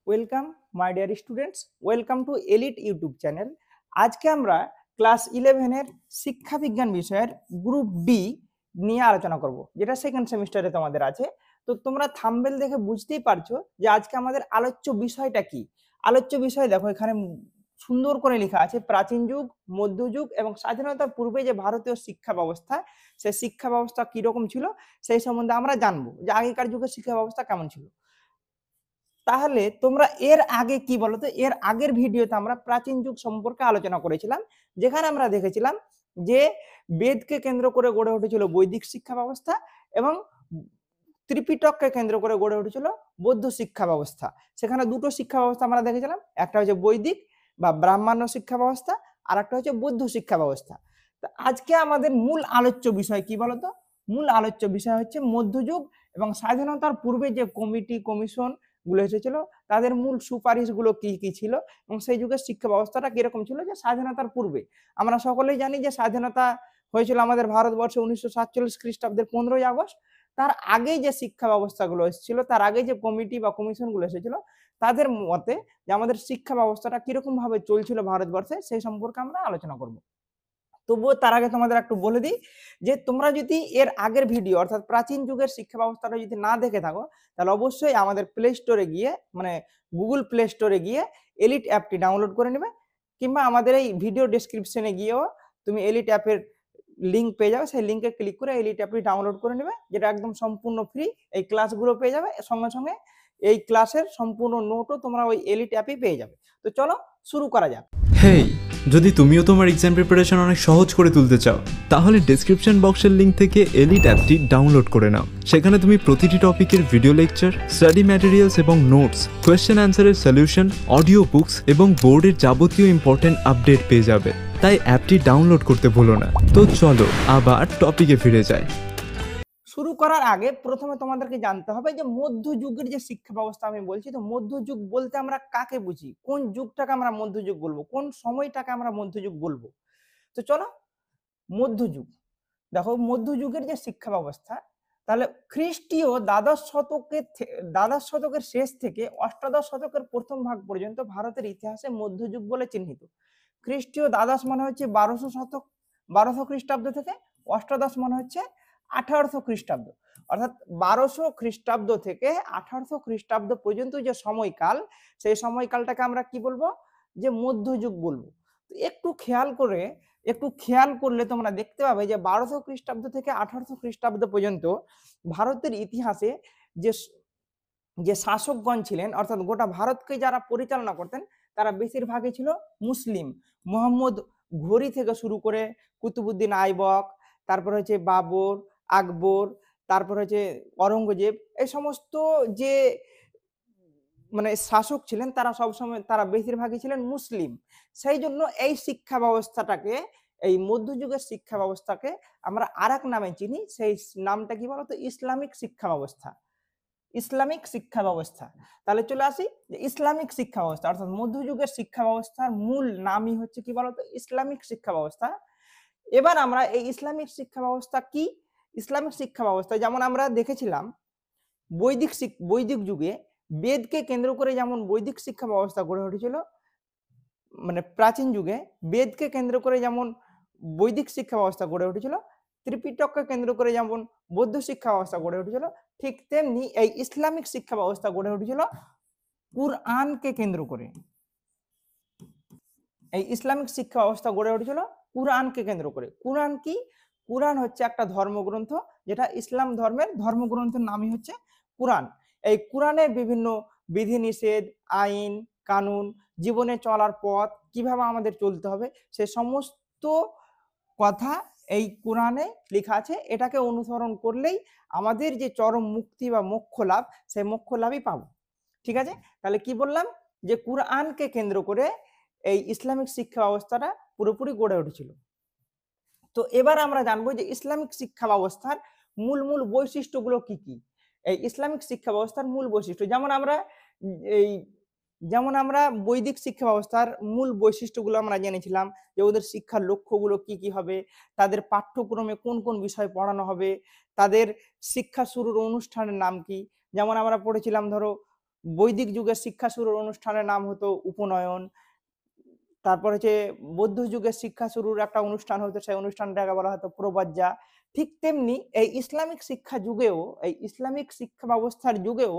Welcome my dear students, welcome to elite YouTube channel. আজকে আমরা class 11-এর শিক্ষা বিজ্ঞান বিষয়ের গ্রুপ ডি নিয়ে আলোচনা করব, যেটা সেকেন্ড সেমিস্টারে তোমাদের আছে। তো তোমরা থাম্বনেল দেখে বুঝতেই পারছো যে আজকে আমাদের আলোচ্য বিষয়টা কি। আলোচ্য বিষয় দেখো, এখানে সুন্দর করে লেখা আছে প্রাচীন যুগ, মধ্যযুগ এবং স্বাধীনতার পূর্বে যে ভারতীয় শিক্ষা ব্যবস্থা, সেই শিক্ষা ব্যবস্থা কিরকম ছিল সেই সম্বন্ধে আমরা জানবো, যে আগেকার যুগের শিক্ষা ব্যবস্থা কেমন ছিল। তাহলে তোমরা এর আগে কি বলতো, এর আগের ভিডিওতে আমরা প্রাচীন যুগ সম্পর্কে আলোচনা করেছিলাম, যেখানে আমরা দেখেছিলাম যে বেদকে কেন্দ্র করে গড়ে উঠেছিল বৈদিক শিক্ষা ব্যবস্থা এবং ত্রিপিটককে কেন্দ্র করে গড়ে উঠেছিল বৌদ্ধ শিক্ষা ব্যবস্থা। সেখানে দুটো শিক্ষা ব্যবস্থা আমরা দেখেছিলাম, একটা হচ্ছে বৈদিক বা ব্রাহ্মণ্য শিক্ষা ব্যবস্থা, আর একটা হচ্ছে বৌদ্ধ শিক্ষা ব্যবস্থা। তো আজকে আমাদের মূল আলোচ্য বিষয় কি বলতো, মূল আলোচ্য বিষয় হচ্ছে মধ্যযুগ এবং স্বাধীনতার পূর্বে যে কমিটি কমিশন গুলো এসেছিল তাদের মূল সুপারিশ গুলো কি কি ছিল এবং সেই যুগের শিক্ষা ব্যবস্থাটা কিরকম ছিল। যে স্বাধীনতার পূর্বে আমরা সকলেই জানি যে স্বাধীনতা হয়েছিল আমাদের ভারতবর্ষে 1947 খ্রিস্টাব্দের 15ই আগস্ট। তার আগে যে শিক্ষা ব্যবস্থাগুলো এসেছিল, তার আগে যে কমিটি বা কমিশন গুলো এসেছিল, তাদের মতে যে আমাদের শিক্ষা ব্যবস্থাটা কিরকম ভাবে চলছিল ভারতবর্ষে, সেই সম্পর্কে আমরা আলোচনা করব। তবুও তার আগে তোমাদের একটু বলে দিই যে তোমরা যদি এর আগের ভিডিও অর্থাৎ প্রাচীন যুগের শিক্ষা ব্যবস্থাটা যদি না দেখে থাকো, তাহলে অবশ্যই আমাদের প্লে স্টোরে গিয়ে, মানে গুগল প্লে স্টোরে গিয়ে এলিট অ্যাপটি ডাউনলোড করে নেবে, কিংবা আমাদের এই ভিডিও ডেসক্রিপশনে গিয়েও তুমি এলিট অ্যাপের লিঙ্ক পেয়ে যাবে, সেই লিঙ্কে ক্লিক করে এলিট অ্যাপটি ডাউনলোড করে নেবে, যেটা একদম সম্পূর্ণ ফ্রি। এই ক্লাসগুলো পেয়ে যাবে, সঙ্গে সঙ্গে এই ক্লাসের সম্পূর্ণ নোটও তোমরা ওই এলিট অ্যাপেই পেয়ে যাবে। তো চলো শুরু করা যাক। হেই, যদি তুমিও তোমার এক্সাম প্রিপারেশন অনেক সহজ করে তুলতে চাও, তাহলে ডেসক্রিপশন বক্সের লিঙ্ক থেকে এলিট অ্যাপটি ডাউনলোড করে নাও। সেখানে তুমি প্রতিটি টপিকের ভিডিও লেকচার, স্টাডি ম্যাটেরিয়ালস এবং নোটস, কোয়েশ্চেন অ্যান্সারের সলিউশন, অডিও বুকস এবং বোর্ডের যাবতীয় ইম্পর্টেন্ট আপডেট পেয়ে যাবে। তাই অ্যাপটি ডাউনলোড করতে ভুলো না। তো চলো আবার টপিকে ফিরে যাই। শুরু করার আগে প্রথমে তোমাদেরকে জানতে হবে যে মধ্যযুগের যে শিক্ষা ব্যবস্থা আমি বলছি, তো মধ্যযুগ বলতে আমরা কাকে বুঝি, কোন যুগটাকে আমরা মধ্যযুগ বলবো, কোন সময়টাকে আমরা মধ্যযুগ বলবো। তো চলো, মধ্যযুগ দেখো, মধ্যযুগের যে শিক্ষা ব্যবস্থা, তাহলে খ্রিস্টীয় দ্বাদশ শতকের শেষ থেকে অষ্টাদশ শতকের প্রথম ভাগ পর্যন্ত ভারতের ইতিহাসে মধ্যযুগ বলে চিহ্নিত। খ্রিস্টীয় দ্বাদশ মানে হচ্ছে 1200 খ্রিস্টাব্দ থেকে, অষ্টাদশ মানে হচ্ছে 1800 খ্রিস্টাব্দ। অর্থাৎ 1200 খ্রিস্টাব্দ থেকে 1800 খ্রিস্টাব্দ পর্যন্ত যে সময়কাল, সেই সময়কালটাকে আমরা কি বলবো, যে মধ্যযুগ বলবো। একটু খেয়াল করলে তোমরা দেখতে পাবে যে 1200 খ্রিস্টাব্দ থেকে 1800 খ্রিস্টাব্দ পর্যন্ত ভারতের ইতিহাসে যে যে শাসকগণ ছিলেন, অর্থাৎ গোটা ভারতকে যারা পরিচালনা করতেন, তারা বেশিরভাগই ছিল মুসলিম। মোহাম্মদ ঘুরি থেকে শুরু করে কুতুবুদ্দিন আইবক, তারপর হচ্ছে বাবর, আকবর, তারপর হচ্ছে অরঙ্গজেব, এই সমস্ত যে মানে শাসক ছিলেন, তারা বেশিরভাগই ছিলেন মুসলিম। সেই জন্য এই শিক্ষা ব্যবস্থাটাকে, এই মধ্যযুগের শিক্ষা ব্যবস্থাকে আমরা আরেক নামে চিনি। সেই নামটা কি বলতো, ইসলামিক শিক্ষা ব্যবস্থা। ইসলামিক শিক্ষা ব্যবস্থা। তাহলে চলে আসি যে ইসলামিক শিক্ষা ব্যবস্থা অর্থাৎ মধ্যযুগের শিক্ষা ব্যবস্থার মূল নামই হচ্ছে কি বলতো, ইসলামিক শিক্ষা ব্যবস্থা। এবার আমরা এই ইসলামিক শিক্ষা ব্যবস্থা কি, ইসলামিক শিক্ষা ব্যবস্থা যেমন আমরা দেখেছিলাম বৈদিক যুগে বেদকে কেন্দ্র করে যেমন বৈদিক শিক্ষা ব্যবস্থা গড়ে উঠেছিল, মানে প্রাচীন যুগে বেদকে কেন্দ্র করে যেমন বৈদিক শিক্ষা ব্যবস্থা গড়ে উঠেছিল, ত্রিপিটককে কেন্দ্র করে যেমন বৌদ্ধ শিক্ষা ব্যবস্থা গড়ে উঠেছিল, ঠিক তেমনি এই ইসলামিক শিক্ষা ব্যবস্থা গড়ে উঠেছিল কুরআনকে কেন্দ্র করে। এই ইসলামিক শিক্ষা ব্যবস্থা গড়ে উঠেছিল কুরআনকে কেন্দ্র করে। কুরআন কি? কুরআন হচ্ছে একটা ধর্মগ্রন্থ, যেটা ইসলাম ধর্মের ধর্মগ্রন্থের নামই হচ্ছে কুরআন। এই কুরআনের বিভিন্ন বিধিনিষেধ, আইন কানুন, জীবনে চলার পথ, কিভাবে আমাদের চলতে হবে, সে সমস্ত কথা এই কোরআনে লেখা আছে। এটাকে অনুসরণ করলেই আমাদের যে চরম মুক্তি বা মোক্ষ লাভ, সেই মোক্ষ লাভই পাবো। ঠিক আছে, তাহলে কি বললাম, যে কোরআনকে কেন্দ্র করে এই ইসলামিক শিক্ষা ব্যবস্থাটা পুরোপুরি গড়ে উঠেছিল। তো এবার আমরা জানবো যে ইসলামিক শিক্ষা ব্যবস্থার মূল মূল বৈশিষ্ট্যগুলো কি কি। এই ইসলামিক শিক্ষা ব্যবস্থার মূল বৈশিষ্ট্য এই যেমন আমরা বৈদিক শিক্ষা ব্যবস্থার মূল বৈশিষ্ট্যগুলো আমরা জেনেছিলাম, যে ওদের শিক্ষার লক্ষ্যগুলো কি কি হবে, তাদের পাঠ্যক্রমে কোন কোন বিষয় পড়ানো হবে, তাদের শিক্ষা শুরুর অনুষ্ঠানের নাম কি। যেমন আমরা পড়েছিলাম ধরো বৈদিক যুগের শিক্ষা শুরুর অনুষ্ঠানের নাম হতো উপনয়ন। তারপর হচ্ছে বৌদ্ধ যুগের শিক্ষা শুরুর একটা অনুষ্ঠান হতো, সেই অনুষ্ঠানটাকে বলা হতো প্রবজ্জা। ঠিক তেমনি এই ইসলামিক শিক্ষা যুগেও, এই ইসলামিক শিক্ষা ব্যবস্থার যুগেও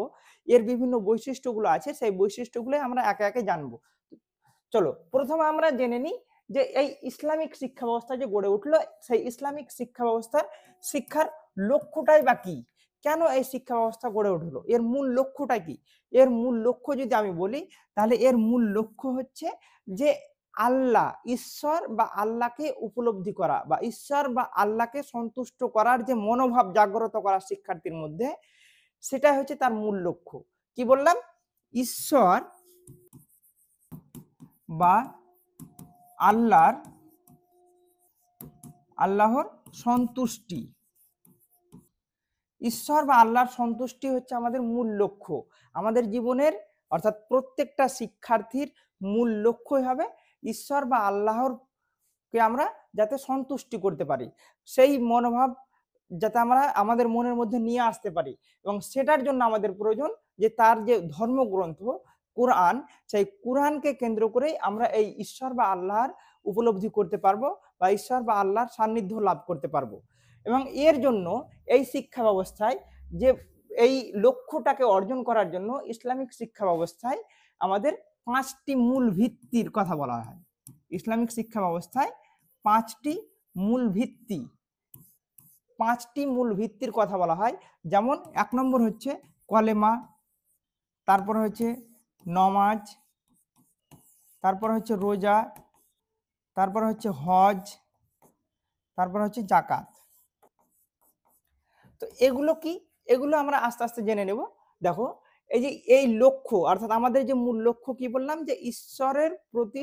এর বিভিন্ন বৈশিষ্ট্যগুলো আছে, সেই বৈশিষ্ট্যগুলো আমরা একে একে জানবো। চলো প্রথমে আমরা জেনে নিই যে এই ইসলামিক শিক্ষা ব্যবস্থা যে গড়ে উঠলো, সেই ইসলামিক শিক্ষা ব্যবস্থার শিক্ষার লক্ষ্যটাই বা কি, কেন এই শিক্ষা ব্যবস্থা গড়ে উঠলো, এর মূল লক্ষ্যটা কি। এর মূল লক্ষ্য যদি আমি বলি, তাহলে এর মূল লক্ষ্য হচ্ছে যে আল্লাহ, ঈশ্বর বা আল্লাহকে উপলব্ধি করা, বা ঈশ্বর বা আল্লাহকে সন্তুষ্ট করার যে মনোভাব জাগ্রত করা শিক্ষার্থীর মধ্যে, সেটা হচ্ছে তার মূল লক্ষ্য। কি বললাম? ঈশ্বর বা আল্লাহর সন্তুষ্টি, ঈশ্বর বা আল্লাহর সন্তুষ্টি হচ্ছে আমাদের মূল লক্ষ্য। আমাদের জীবনের অর্থাৎ প্রত্যেকটা শিক্ষার্থীর মূল লক্ষ্যই হবে ঈশ্বর বা আল্লাহর কে আমরা যাতে সন্তুষ্টি করতে পারি, সেই মনোভাব যাতে আমরা আমাদের মনের মধ্যে নিয়ে আসতে পারি। এবং সেটার জন্য আমাদের প্রয়োজন যে তার যে ধর্মগ্রন্থ কোরআন, সেই কোরআনকে কেন্দ্র করেই আমরা এই ঈশ্বর বা আল্লাহর উপলব্ধি করতে পারবো, বা ঈশ্বর বা আল্লাহর সান্নিধ্য লাভ করতে পারবো। এবং এর জন্য এই শিক্ষা ব্যবস্থায় যে এই লক্ষ্যটাকে অর্জন করার জন্য ইসলামিক শিক্ষা ব্যবস্থায় আমাদের 5টি মূল ভিত্তির কথা বলা হয়। ইসলামিক শিক্ষা ব্যবস্থায় 5টি মূল ভিত্তির কথা বলা হয়। যেমন 1 নম্বর হচ্ছে কলেমা, তারপর হচ্ছে নমাজ, তারপর হচ্ছে রোজা, তারপর হচ্ছে হজ, তারপর হচ্ছে জাকাত। তো এগুলো কি, এগুলো আমরা আস্তে আস্তে জেনে নেব। দেখো এই যে এই লক্ষ্য, অর্থাৎ আমাদের যে মূল লক্ষ্য কি বললাম, যে ঈশ্বরের প্রতি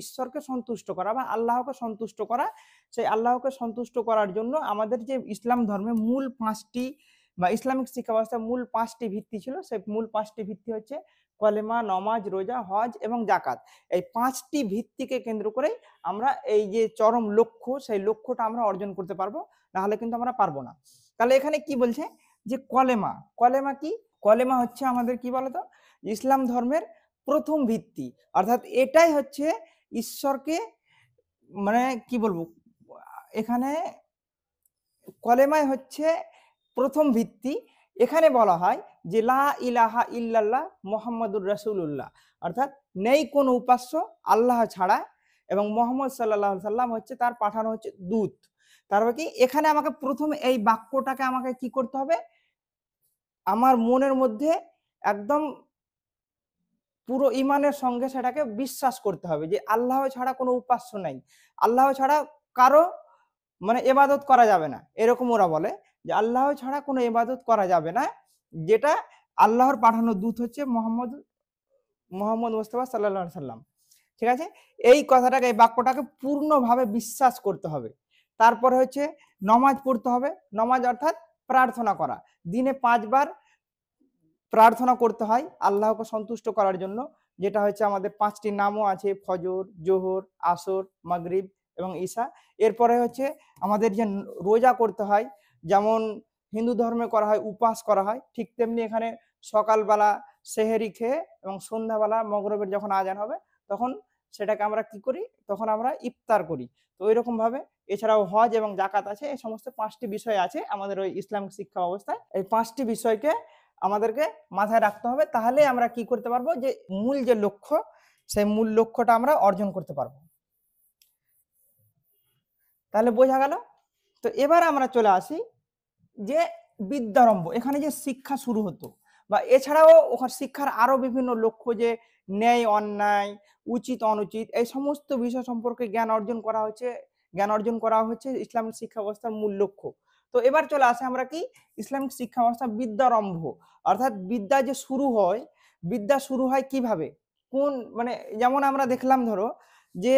ঈশ্বরকে সন্তুষ্ট করা বা আল্লাহকে সন্তুষ্ট করা। সেই আল্লাহকে সন্তুষ্ট করার জন্য আমাদের যে ইসলাম ধর্মের মূল 5টি বা ইসলামিক শিক্ষা ব্যবস্থার মূল 5টি ভিত্তি ছিল, সেই মূল 5টি ভিত্তি হচ্ছে কলেমা, নমাজ, রোজা, হজ এবং জাকাত। এই 5টি ভিত্তিকে কেন্দ্র করে আমরা এই যে চরম লক্ষ্য, সেই লক্ষ্যটা আমরা অর্জন করতে পারবো, নাহলে কিন্তু আমরা পারবো না। তাহলে এখানে কি বলছে যে কলেমা, কলেমা কি? কলেমা হচ্ছে আমাদের কি বলতো, ইসলাম ধর্মের প্রথম ভিত্তি। অর্থাৎ এটাই হচ্ছে ঈশ্বরকে, মানে কি বলবো, এখানে কলেমাই হচ্ছে প্রথম ভিত্তি। এখানে বলা হয় যে লা ইলাহা ইল্লাল্লাহ মুহাম্মাদুর রাসূলুল্লাহ, অর্থাৎ নেই কোনো উপাস্য আল্লাহ ছাড়া, এবং মুহাম্মদ সাল্লাল্লাহু আলাইহি সাল্লাম হচ্ছে তার পাঠানো হচ্ছে দূত। তারপর কি, এখানে আমাকে প্রথমে এই বাক্যটাকে আমাকে কি করতে হবে, আমার মনের মধ্যে একদম পুরো ঈমানের সঙ্গে সেটাকে বিশ্বাস করতে হবে যে আল্লাহ ছাড়া কোনো উপাস্য নাই, আল্লাহ ছাড়া কারো মানে ইবাদত করা যাবে না। এরকম ওরা বলে যে আল্লাহ ছাড়া কোনো ইবাদত করা যাবে না, যেটা আল্লাহর পাঠানো দূত হচ্ছে মোহাম্মদ মুস্তাফা সাল্লাল্লাহু আলাইহি সাল্লাম। ঠিক আছে? এই কথাটাকে, এই বাক্যটাকে পূর্ণভাবে বিশ্বাস করতে হবে। তারপরে হচ্ছে নমাজ পড়তে হবে। নমাজ অর্থাৎ প্রার্থনা করা। দিনে 5 বার প্রার্থনা করতে হয় আল্লাহকে সন্তুষ্ট করার জন্য, যেটা হচ্ছে আমাদের 5টি নামও আছে, ফজর, জোহর, আসর, মাগরিব এবং ঈশা। এরপরে হচ্ছে আমাদের যে রোজা করতে হয়, যেমন হিন্দু ধর্মে করা হয়, উপাস করা হয়, ঠিক তেমনি এখানে সকালবেলা সেহেরি খেয়ে এবং সন্ধ্যাবেলা মগরিবের যখন আজান হবে তখন সেটাকে আমরা কি করি, তখন আমরা ইফতার করি। তো ওইরকম ভাবে এছাড়াও হজ এবং জাকাত আছে। এই সমস্ত 5টি বিষয় আছে আমাদের ওই ইসলামিক শিক্ষা ব্যবস্থায়। এই 5টি বিষয়কে আমাদেরকে মাথায় রাখতে হবে, তাহলে আমরা কি করতে পারবো, যে মূল যে লক্ষ্য, সেই মূল লক্ষ্যটা আমরা অর্জন করতে পারবো। তাহলে বোঝা গেল। তো এবার আমরা চলে আসি যে বিদ্যারম্ভ, এখানে যে শিক্ষা শুরু হতো, বা এছাড়াও ওখানে শিক্ষার আরো বিভিন্ন লক্ষ্য, যে ন্যায় অন্যায়, উচিত অনুচিত, এই সমস্ত বিষয় সম্পর্কে জ্ঞান অর্জন করা হচ্ছে ইসলামিক শিক্ষা ব্যবস্থার মূল লক্ষ্য। তো এবার চলে আসে আমরা কি, ইসলামিক শিক্ষা ব্যবস্থা বিদ্যারম্ভ, অর্থাৎ বিদ্যা যে শুরু হয়, বিদ্যা শুরু হয় কিভাবে, কোন মানে, যেমন আমরা দেখলাম ধরো যে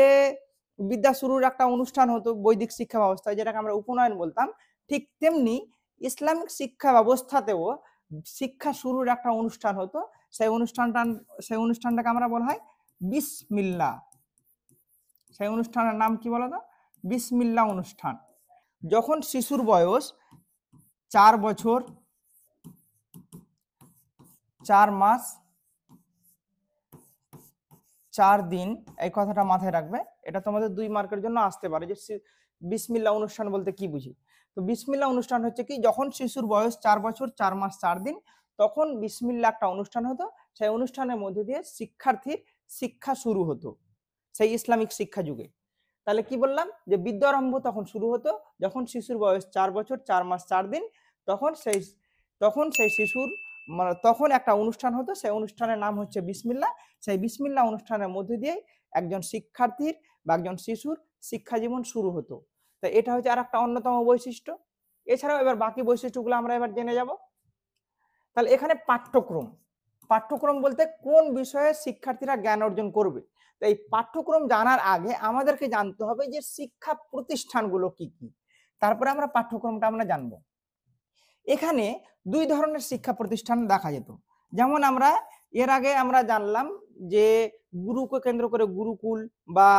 বিদ্যা শুরুর একটা অনুষ্ঠান হতো বৈদিক শিক্ষা ব্যবস্থায়, যেটাকে আমরা উপনয়ন বলতাম। ঠিক তেমনি ইসলামিক শিক্ষা ব্যবস্থাতেও শিক্ষা শুরুর একটা অনুষ্ঠান হতো, সেই অনুষ্ঠানটাকে আমরা বলা হয় বিসমিল্লাহ। সেই অনুষ্ঠানের নাম কি বলতো? বিসমিল্লাহ অনুষ্ঠান। যখন শিশুর বয়স 4 বছর 4 মাস 4 দিন, এই কথাটা মাথায় রাখবে। এটা তোমাদের 2 মার্কের জন্য আসতে পারে যে বিসমিল্লাহ অনুষ্ঠান বলতে কি বুঝি। তো বিসমিল্লাহ অনুষ্ঠান হচ্ছে কি, যখন শিশুর বয়স 4 বছর 4 মাস 4 দিন, তখন বিসমিল্লাহ একটা অনুষ্ঠান হতো। সেই অনুষ্ঠানের মধ্যে দিয়ে শিক্ষার্থীর শিক্ষা শুরু হতো, সেই ইসলামিক শিক্ষা যুগে। তাহলে কি বললাম, যে বিদ্যারম্ভ তখন শুরু হতো যখন শিশুর বয়স 4 বছর 4 মাস 4 দিন। তখন সেই শিশুর মানে তখন একটা অনুষ্ঠান হতো, সেই অনুষ্ঠানের নাম হচ্ছে বিসমিল্লাহ। সেই বিসমিল্লাহ অনুষ্ঠানের মধ্যে দিয়েই একজন শিক্ষার্থীর বা একজন শিশুর শিক্ষা জীবন শুরু হতো। তো এটা হচ্ছে আর একটা অন্যতম বৈশিষ্ট্য। এছাড়াও এবার বাকি বৈশিষ্ট্যগুলো আমরা এবার জেনে যাব। তাহলে এখানে পাঠ্যক্রম বলতে কোন বিষয়ে শিক্ষার্থীরা জ্ঞান অর্জন করবে। তো এই পাঠ্যক্রম জানার আগে আমাদেরকে জানতে হবে যে শিক্ষা প্রতিষ্ঠানগুলো কি কি, তারপরে আমরা পাঠ্যক্রমটা আমরা জানবো। এখানে 2 ধরনের শিক্ষা প্রতিষ্ঠান দেখা যেত। যেমন আমরা এর আগে আমরা জানলাম যে গুরুকে কেন্দ্র করে গুরুকুল বা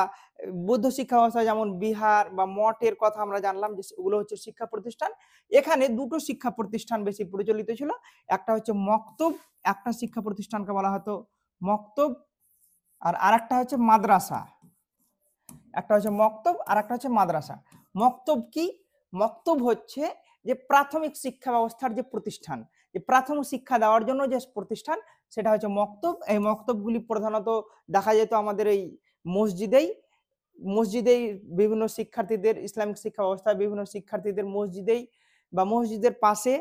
বৌদ্ধ শিক্ষা ব্যবস্থা যেমন বিহার বা মঠের কথা আমরা জানলাম যে ওগুলো হচ্ছে শিক্ষা প্রতিষ্ঠান। এখানে 2টো শিক্ষা প্রতিষ্ঠান বেশি প্রচলিত ছিল। একটা হচ্ছে মক্তব, একটা শিক্ষা প্রতিষ্ঠানকে বলা হতো মক্তব, আর আরেকটা হচ্ছে মাদ্রাসা। একটা হচ্ছে মক্তব আর একটা হচ্ছে মাদ্রাসা। মক্তব কি? মক্তব হচ্ছে যে প্রাথমিক শিক্ষা ব্যবস্থার যে প্রতিষ্ঠান, যে প্রাথমিক শিক্ষা দেওয়ার জন্য যে প্রতিষ্ঠান, সেটা হচ্ছে মক্তব। এই মক্তবগুলি প্রধানত দেখা যেত আমাদের এই মসজিদেই বিভিন্ন শিক্ষার্থীদের, ইসলামিক শিক্ষা ব্যবস্থায় বিভিন্ন শিক্ষার্থীদের মসজিদেই বা মসজিদের পাশে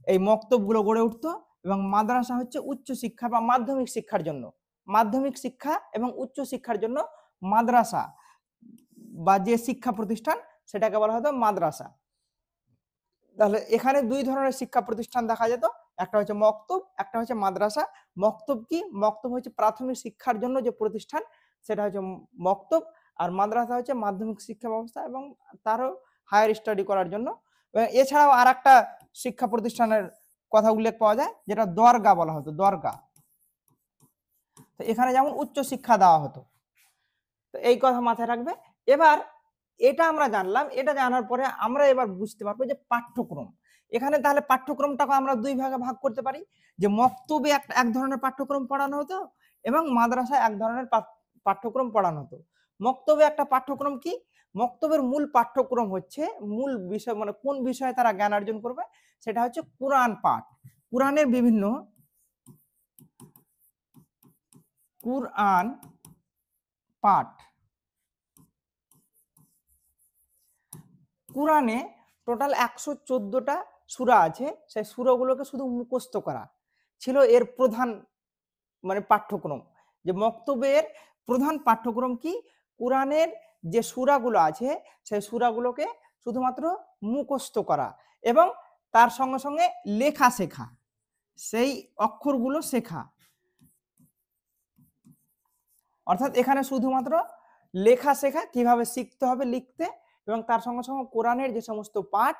এই মক্তবগুলো গড়ে উঠতো। এবং মাদ্রাসা হচ্ছে উচ্চ শিক্ষা বা মাধ্যমিক শিক্ষার জন্য, মাধ্যমিক শিক্ষা এবং উচ্চ শিক্ষার জন্য মাদ্রাসা বা যে শিক্ষা প্রতিষ্ঠান সেটাকে বলা হতো মাদ্রাসা। তাহলে এখানে 2 ধরনের শিক্ষা প্রতিষ্ঠান দেখা যেত, একটা হচ্ছে মক্তব, একটা হচ্ছে মাদ্রাসা। মক্তব কি? মক্তব হচ্ছে প্রাথমিক শিক্ষার জন্য যে প্রতিষ্ঠান, সেটা হচ্ছে মক্তব। আর মাদ্রাসা হচ্ছে মাধ্যমিক শিক্ষা ব্যবস্থা এবং তারও হায়ার স্টাডি করার জন্য। এছাড়াও আর একটা শিক্ষা প্রতিষ্ঠানের কথা উল্লেখ পাওয়া যায়, যেটা দরগা বলা হতো, দরগা। তো এখানে যেমন উচ্চ শিক্ষা দেওয়া হতো। তো এই কথা মাথায় রাখবে। এবার এটা আমরা জানলাম, এটা জানার পরে আমরা এবার বুঝতে পারবো যে পাঠ্যক্রম। এখানে তাহলে পাঠ্যক্রমটাকে আমরা 2 ভাগে ভাগ করতে পারি, যে মক্তবে এক ধরনের পাঠ্যক্রম পড়ানো হতো এবং মাদ্রাসায় এক ধরনের পাঠ্যক্রম পড়ানো হতো। মক্তবে একটা পাঠ্যক্রম কি? মক্তবের মূল পাঠ্যক্রম হচ্ছে, মূল বিষয় মানে কোন বিষয়ে তারা জ্ঞান অর্জন করবে, সেটা হচ্ছে কোরআন পাঠ। কোরআনের বিভিন্ন কোরআন পাঠ। কোরআনে টোটাল 114টা সূরা আছে। সেই সূরাগুলোকে শুধু মুখস্থ করা ছিল এর প্রধান মানে পাঠ্যক্রম। যে মক্তবের প্রধান পাঠ্যক্রম কি? কোরআনের যে সূরাগুলো আছে সেই সূরাগুলোকে শুধুমাত্র মুখস্থ করা এবং তার সঙ্গে সঙ্গে লেখা শেখা, সেই অক্ষরগুলো শেখা। অর্থাৎ এখানে শুধুমাত্র লেখা শেখা, কিভাবে শিখতে হবে লিখতে, এবং তার সঙ্গে সঙ্গে কোরআনের যে সমস্ত পাঠ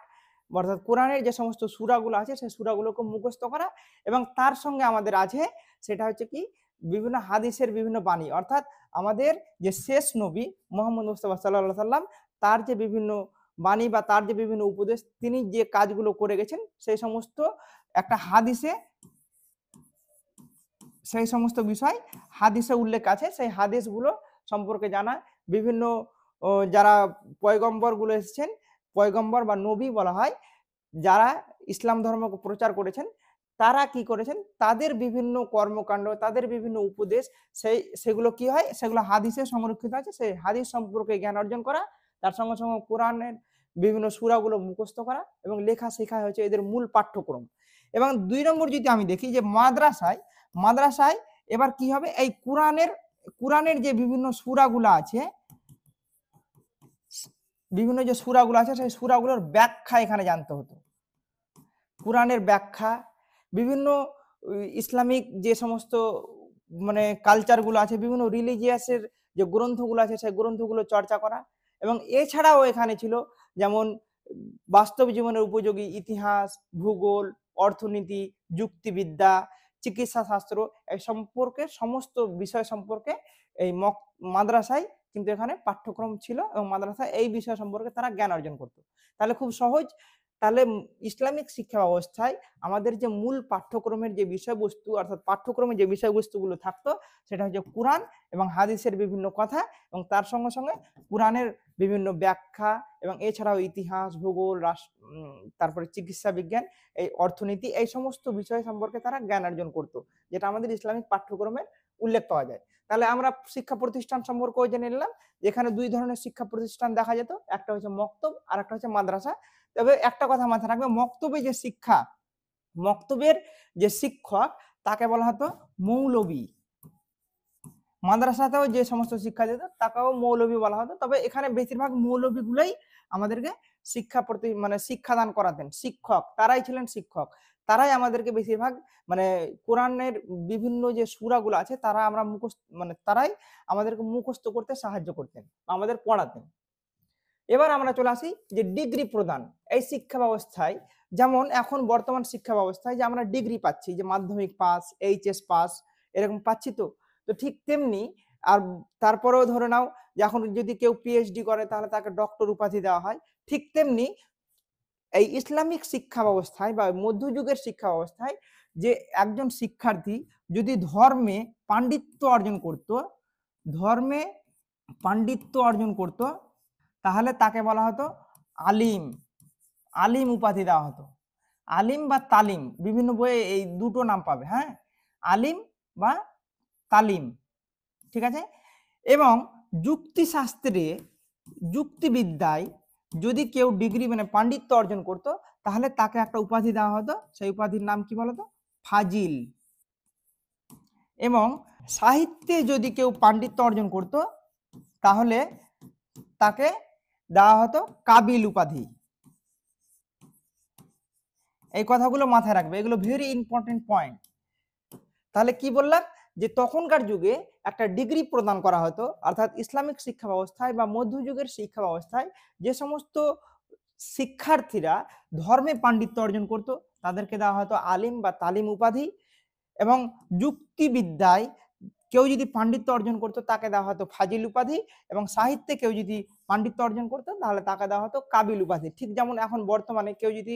অর্থাৎ কোরআনের যে সমস্ত সূরাগুলো আছে সেই সূরাগুলোকে মুখস্থ করা। এবং তার সঙ্গে আমাদের আছে সেটা হচ্ছে কি, বিভিন্ন হাদিসের বিভিন্ন বাণী, অর্থাৎ আমাদের যে শেষ নবী মুহাম্মদ মুস্তাফা সাল্লাল্লাহু আলাইহি সাল্লাম, তার যে বিভিন্ন বাণী বা তার যে বিভিন্ন উপদেশ, তিনি যে কাজগুলো করে গেছেন সেই সমস্ত একটা হাদিসে, সেই সমস্ত বিষয় হাদিসে উল্লেখ আছে। সেই হাদিসগুলো সম্পর্কে জানা, বিভিন্ন যারা পয়গম্বরগুলো এসেছেন, পয়গম্বর বা নবী বলা হয়, যারা ইসলাম ধর্মকে প্রচার করেছেন, তারা কি করেছেন, তাদের বিভিন্ন কর্মকাণ্ড, তাদের বিভিন্ন উপদেশ, সেগুলো কি হয়, সেগুলো হাদিসে সংরক্ষিত আছে। সেই হাদিস সম্পর্কে জ্ঞান অর্জন করা, তার সঙ্গে সঙ্গে কোরআনের বিভিন্ন সূরাগুলো মুখস্থ করা এবং লেখা শেখা হচ্ছে এদের মূল পাঠ্যক্রম। এবং 2 নম্বর যদি আমি দেখি যে মাদ্রাসায় এবার কি হবে, এই কোরআনের যে বিভিন্ন সূরাগুলো আছে, বিভিন্ন যে সূরাগুলো আছে সেই সূরাগুলোর ব্যাখ্যা এখানে জানতে হতো। কোরআনের ব্যাখ্যা, বিভিন্ন ইসলামিক যে সমস্ত মানে কালচারগুলো আছে, বিভিন্ন রিলিজিয়াসের যে গ্রন্থগুলো আছে সেই গ্রন্থগুলো চর্চা করা। এবং এছাড়াও এখানে ছিল যেমন বাস্তব জীবনের উপযোগী ইতিহাস, ভূগোল, অর্থনীতি, যুক্তিবিদ্যা, চিকিৎসা শাস্ত্র, এই সম্পর্কে সমস্ত বিষয় সম্পর্কে এই মাদ্রাসায় কিন্তু এখানে পাঠ্যক্রম ছিল এবং মাদ্রাসায় এই বিষয় সম্পর্কে তারা জ্ঞান অর্জন করত। তাহলে খুব সহজ, তাহলে ইসলামিক শিক্ষা ব্যবস্থায় আমাদের যে মূল পাঠ্যক্রমের যে বিষয়বস্তু অর্থাৎ পাঠ্যক্রমে যে বিষয়বস্তুগুলো থাকতো সেটা হচ্ছে কোরআন এবং হাদিসের বিভিন্ন কথা এবং তার সঙ্গে সঙ্গে কোরআনের বিভিন্ন ব্যাখ্যা এবং এছাড়াও ইতিহাস, ভূগোল, তারপরে চিকিৎসা বিজ্ঞান, এই অর্থনীতি, এই সমস্ত বিষয় সম্পর্কে তারা জ্ঞান অর্জন করতো, যেটা আমাদের ইসলামিক পাঠ্যক্রমের উল্লেখ পাওয়া যায়। তাহলে আমরা শিক্ষা প্রতিষ্ঠান সম্পর্কেও জেনে নিলাম, যেখানে দুই ধরনের শিক্ষা প্রতিষ্ঠান দেখা যেত, একটা হচ্ছে মক্তব আর একটা হচ্ছে মাদ্রাসা। তবে একটা কথা মাথায় রাখবে, মক্তবে যে শিক্ষা, মক্তবের যে শিক্ষক তাকে বলা হতো মৌলবী। মাদ্রাসাতেও যে সমস্ত শিক্ষা দিত তাকেও মৌলবী বলা হতো। তবে এখানে বেশিরভাগ মৌলবীগুলোই আমাদেরকে শিক্ষাদান করাতেন। শিক্ষক তারাই ছিলেন শিক্ষক, তারাই আমাদেরকে বেশিরভাগ কোরআনের বিভিন্ন যে সূরাগুলো আছে তারা আমরা তারাই আমাদেরকে মুখস্থ করতে সাহায্য করতেন, আমাদের পড়াতেন। এবার আমরা চলে আসি যে ডিগ্রি প্রদান এই শিক্ষা ব্যবস্থায়। যেমন এখন বর্তমান শিক্ষা ব্যবস্থায় যে আমরা ডিগ্রি পাচ্ছি, যে মাধ্যমিক পাস, এইচএস পাস এরকম পাচ্ছি, তো ঠিক তেমনি আর তারপরেও ধরে নাও যে এখন যদি কেউ পিএইচডি করে তাহলে তাকে ডক্টর উপাধি দেওয়া হয়। ঠিক তেমনি এই ইসলামিক শিক্ষা ব্যবস্থায় বা মধ্যযুগের শিক্ষা ব্যবস্থায় যে একজন শিক্ষার্থী যদি ধর্মে পাণ্ডিত্য অর্জন করত তাহলে তাকে বলা হতো আলিম। আলিম উপাধি দেওয়া হতো। আলিম বা তালিম, বিভিন্ন বইয়ে এই দুটো নাম পাবে, হ্যাঁ, আলিম বা তালিম, ঠিক আছে। এবং যুক্তিশাস্ত্রে, যুক্তিবিদ্যায় যদি কেউ ডিগ্রি পাণ্ডিত্য অর্জন করত তাহলে তাকে একটা উপাধি দেওয়া হতো, সেই উপাধির নাম কি বলতো? ফাজিল। এবং সাহিত্যে যদি কেউ পাণ্ডিত্য অর্জন করত তাহলে তাকে দেওয়া হতো কাবিল উপাধি। এই কথাগুলো মাথায় রাখবে, এগুলো ভেরি ইম্পর্টেন্ট পয়েন্ট। তাহলে কি বললাম, যে তখনকার যুগে একটা ডিগ্রি প্রদান করা হতো, অর্থাৎ ইসলামিক শিক্ষা ব্যবস্থায় বা মধ্যযুগের শিক্ষা ব্যবস্থায় যে সমস্ত শিক্ষার্থীরা ধর্মে পাণ্ডিত্য অর্জন করত তাদেরকে দেওয়া হতো আলিম বা তালিম উপাধি। এবং যুক্তিবিদ্যায় কেউ যদি পাণ্ডিত্য অর্জন করতো তাকে দেওয়া হতো ফাজিল উপাধি। এবং সাহিত্যে কেউ যদি পাণ্ডিত্য অর্জন করতো তাহলে তাকে দেওয়া হতো কাবিল উপাধি। ঠিক যেমন এখন বর্তমানে কেউ যদি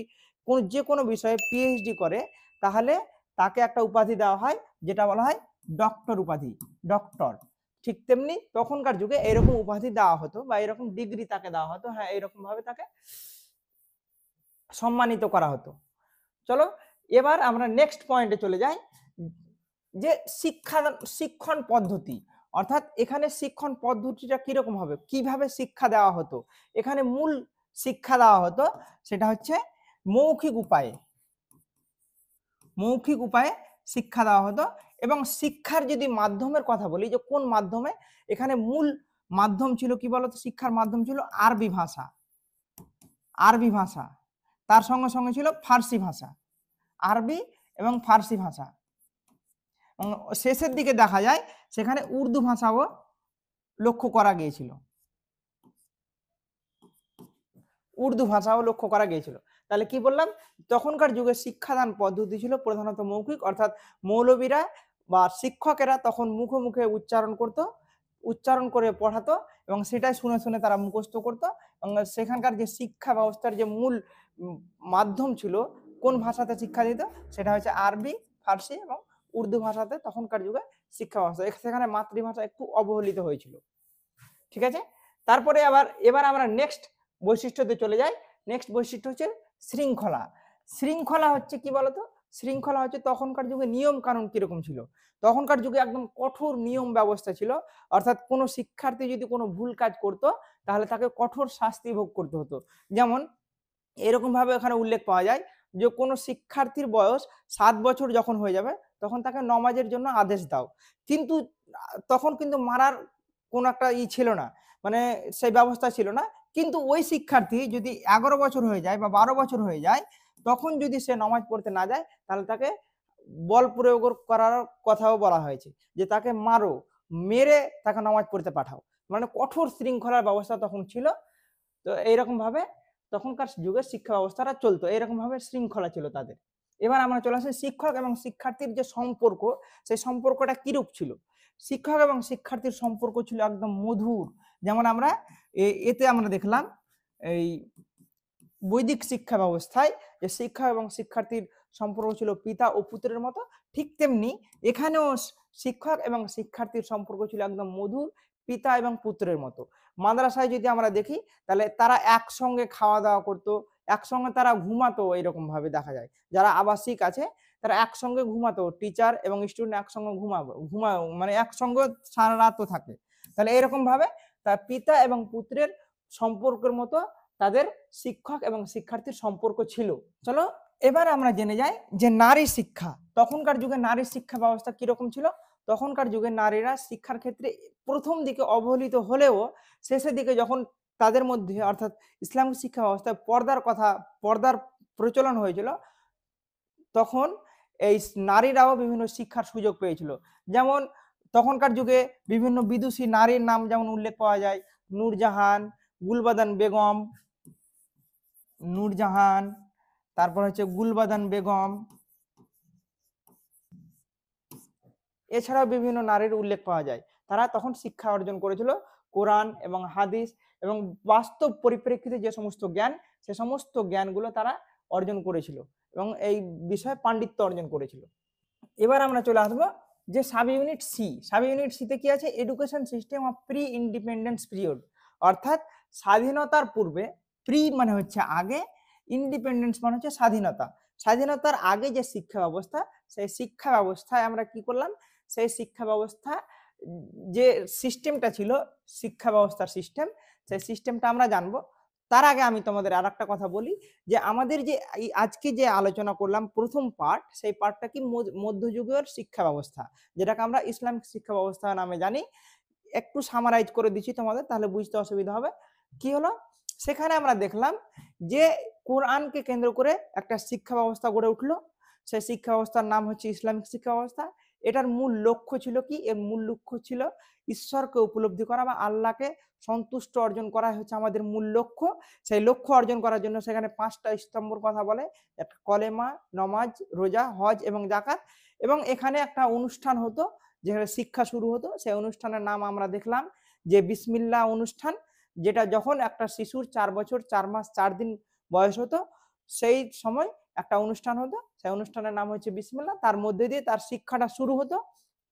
যে কোনো বিষয়ে পিএইচডি করে তাহলে তাকে একটা উপাধি দেওয়া হয় যেটা বলা হয় ডক্টর উপাধি, ডক্টর। ঠিক তেমনি তখনকার যুগে এরকম উপাধি দেওয়া হতো বা এরকম ডিগ্রি তাকে দেওয়া হতো, হ্যাঁ, এরকম ভাবে তাকে সম্মানিত করা হতো। চলো এবার আমরা নেক্সট পয়েন্টে চলে যাই, যে শিক্ষণ পদ্ধতি, অর্থাৎ এখানে শিক্ষণ পদ্ধতিটা কিরকম হবে, কিভাবে শিক্ষা দেওয়া হতো। এখানে মূল শিক্ষা দেওয়া হতো সেটা হচ্ছে মৌখিক উপায়ে শিক্ষা দেওয়া হতো। এবং শিক্ষার যদি মাধ্যমের কথা বলি, যে কোন মাধ্যমে, এখানে মূল মাধ্যম ছিল কি বলতো, শিক্ষার মাধ্যম ছিল আরবি ভাষা, তার সঙ্গে সঙ্গে ছিল ফার্সি ভাষা, আরবি এবং ফার্সি ভাষা। শেষের দিকে দেখা যায় সেখানে উর্দু ভাষাও লক্ষ্য করা গিয়েছিল, তাহলে কি বললাম, তখনকার যুগে শিক্ষাদান পদ্ধতি ছিল প্রধানত মৌখিক, অর্থাৎ মৌলবীরা বা শিক্ষকেরা তখন মুখে মুখে উচ্চারণ করে পড়াতো এবং সেটাই শুনে শুনে তারা মুখস্থ করতো। এবং সেখানকার যে শিক্ষা ব্যবস্থার যে মূল মাধ্যম ছিল, কোন ভাষাতে শিক্ষা দিত, সেটা হচ্ছে আরবি, ফার্সি এবং উর্দু ভাষাতে তখনকার যুগে শিক্ষা ব্যবস্থা। সেখানে মাতৃভাষা একটু অবহেলিত হয়েছিল, ঠিক আছে। তারপরে এবার আমরা নেক্সট বৈশিষ্ট্যতে চলে যাই। নেক্সট বৈশিষ্ট্য হচ্ছে শৃঙ্খলা হচ্ছে কি বলতো, শৃঙ্খলা হচ্ছে তখনকার যুগে নিয়ম কানুন কিরকম ছিল। তখনকার যুগে একদম কঠোর নিয়ম ব্যবস্থা ছিল, অর্থাৎ কোনো শিক্ষার্থী যদি কোনো ভুল কাজ করত তাহলে তাকে কঠোর শাস্তি ভোগ করতে হতো। যেমন এরকম ভাবে এখানে উল্লেখ পাওয়া যায় যে কোনো শিক্ষার্থীর বয়স 7 বছর যখন হয়ে যাবে তখন তাকে নামাজের জন্য আদেশ দাও। কিন্তু তখন কিন্তু মারার কোন একটা ছিল না, সেই ব্যবস্থা ছিল না। কিন্তু ওই শিক্ষার্থী যদি 11 বছর হয়ে যায় বা 12 বছর হয়ে যায় তখন যদি সে নামাজ পড়তে না যায় তাহলে তাকে বল প্রয়োগ করার কথাও বলা হয়েছে, যে তাকে মারো, মেরে তাকে নামাজ পড়তে পাঠাও। কঠোর শৃঙ্খলার ব্যবস্থা তখন ছিল। তো এইরকম ভাবে তখনকার যুগের শিক্ষা ব্যবস্থাটা চলতো, এরকম ভাবে শৃঙ্খলা ছিল তাদের। এবার আমরা চলে আসি শিক্ষক এবং শিক্ষার্থীর যে সম্পর্ক, সেই সম্পর্কটা কিরূপ ছিল। শিক্ষক এবং শিক্ষার্থীর সম্পর্ক ছিল একদম মধুর। যেমন আমরা এতে আমরা দেখলাম এই বৈদিক শিক্ষা ব্যবস্থায় যে শিক্ষা এবং শিক্ষার্থীর সম্পর্ক ছিল পিতা ও পুত্রের মতো, ঠিক তেমনি এখানেও শিক্ষক এবং শিক্ষার্থীর সম্পর্ক ছিল একদম মধুর, পিতা এবং পুত্রের মতো। মাদ্রাসায় যদি আমরা দেখি তাহলে তারা একসঙ্গে খাওয়া দাওয়া করতো, একসঙ্গে তারা ঘুমাতো, এরকম ভাবে দেখা যায়। যারা আবাসিক আছে তারা একসঙ্গে ঘুমাতো, টিচার এবং স্টুডেন্ট একসঙ্গে ঘুমাও মানে একসঙ্গে সারা রাতও থাকে। তাহলে এরকম ভাবে তার পিতা এবং পুত্রের সম্পর্কের মতো তাদের শিক্ষক এবং শিক্ষার্থীর সম্পর্ক ছিল। চলো এবার আমরা জেনে যাই যে নারী শিক্ষা, তখনকার যুগে নারী শিক্ষা ব্যবস্থা কিরকম ছিল। তখনকার যুগে নারীরা শিক্ষার ক্ষেত্রে প্রথম দিকে অবহেলিত হলেও শেষের দিকে যখন তাদের মধ্যে অর্থাৎ ইসলামিক শিক্ষা ব্যবস্থায় পর্দার প্রচলন হয়েছিল, তখন এই নারীরাও বিভিন্ন শিক্ষার সুযোগ পেয়েছিল। যেমন তখনকার যুগে বিভিন্ন বিদুষী নারীর নাম যেমন উল্লেখ পাওয়া যায়, নূরজাহান, গুলবাদান বেগম, নূরজাহান, তারপর হচ্ছে গুলবাদান বেগম, এছাড়াও বিভিন্ন নারীর উল্লেখ পাওয়া যায়। তারা তখন শিক্ষা অর্জন করেছিল কোরআন এবং হাদিস এবং বাস্তব পরিপ্রেক্ষিতে যে সমস্ত জ্ঞান, সে সমস্ত জ্ঞানগুলো তারা অর্জন করেছিল এবং এই বিষয়ে পাণ্ডিত্য অর্জন করেছিল। এবার আমরা চলে আসবো যে sub unit C. Sub unit সিতে কি আছে? Education system of pre independence period, অর্থাৎ স্বাধীনতার পূর্বে, প্রি মানে হচ্ছে আগে, ইন্ডিপেন্ডেন্স মানে হচ্ছে স্বাধীনতা। স্বাধীনতার আগে যে শিক্ষা ব্যবস্থা, সেই শিক্ষা ব্যবস্থায় আমরা কি করলাম, সেই শিক্ষা ব্যবস্থা যে সিস্টেমটা ছিল, শিক্ষা ব্যবস্থার সিস্টেম, সেই সিস্টেমটা আমরা জানবো। তার আগে আমি তোমাদের আর একটা কথা বলি যে আমাদের যে আজকে যে আলোচনা করলাম প্রথম পার্ট, সেই পার্টটা কি মধ্যযুগের শিক্ষা ব্যবস্থা, যেটাকে আমরা ইসলামিক শিক্ষা ব্যবস্থা নামে জানি। একটু সামারাইজ করে দিচ্ছি তোমাদের, তাহলে বুঝতে অসুবিধা হবে। কি হলো, সেখানে আমরা দেখলাম যে কোরআনকে কেন্দ্র করে একটা শিক্ষা ব্যবস্থা গড়ে উঠলো। সেই শিক্ষা ব্যবস্থার নাম হচ্ছে ইসলামিক শিক্ষা ব্যবস্থা। এটার মূল লক্ষ্য ছিল কি? এর মূল লক্ষ্য ছিল ঈশ্বরকে উপলব্ধি করা বা আল্লাহকে সন্তুষ্ট অর্জন করা হচ্ছে আমাদের মূল লক্ষ্য। সেই লক্ষ্য অর্জন করার জন্য সেখানে 5টা স্তম্ভর কথা বলে, একটা কলেমা, নমাজ, রোজা, হজ এবং জাকাত। এবং এখানে একটা অনুষ্ঠান হতো যেখানে শিক্ষা শুরু হতো। সেই অনুষ্ঠানের নাম আমরা দেখলাম যে বিসমিল্লাহ অনুষ্ঠান, যেটা যখন একটা শিশুর 4 বছর 4 মাস 4 দিন বয়স হতো, সেই সময় একটা অনুষ্ঠান হতো। সেই অনুষ্ঠানের নাম হচ্ছে বিসমিল্লাহ, তার মধ্যে দিয়ে তার শিক্ষাটা শুরু হতো।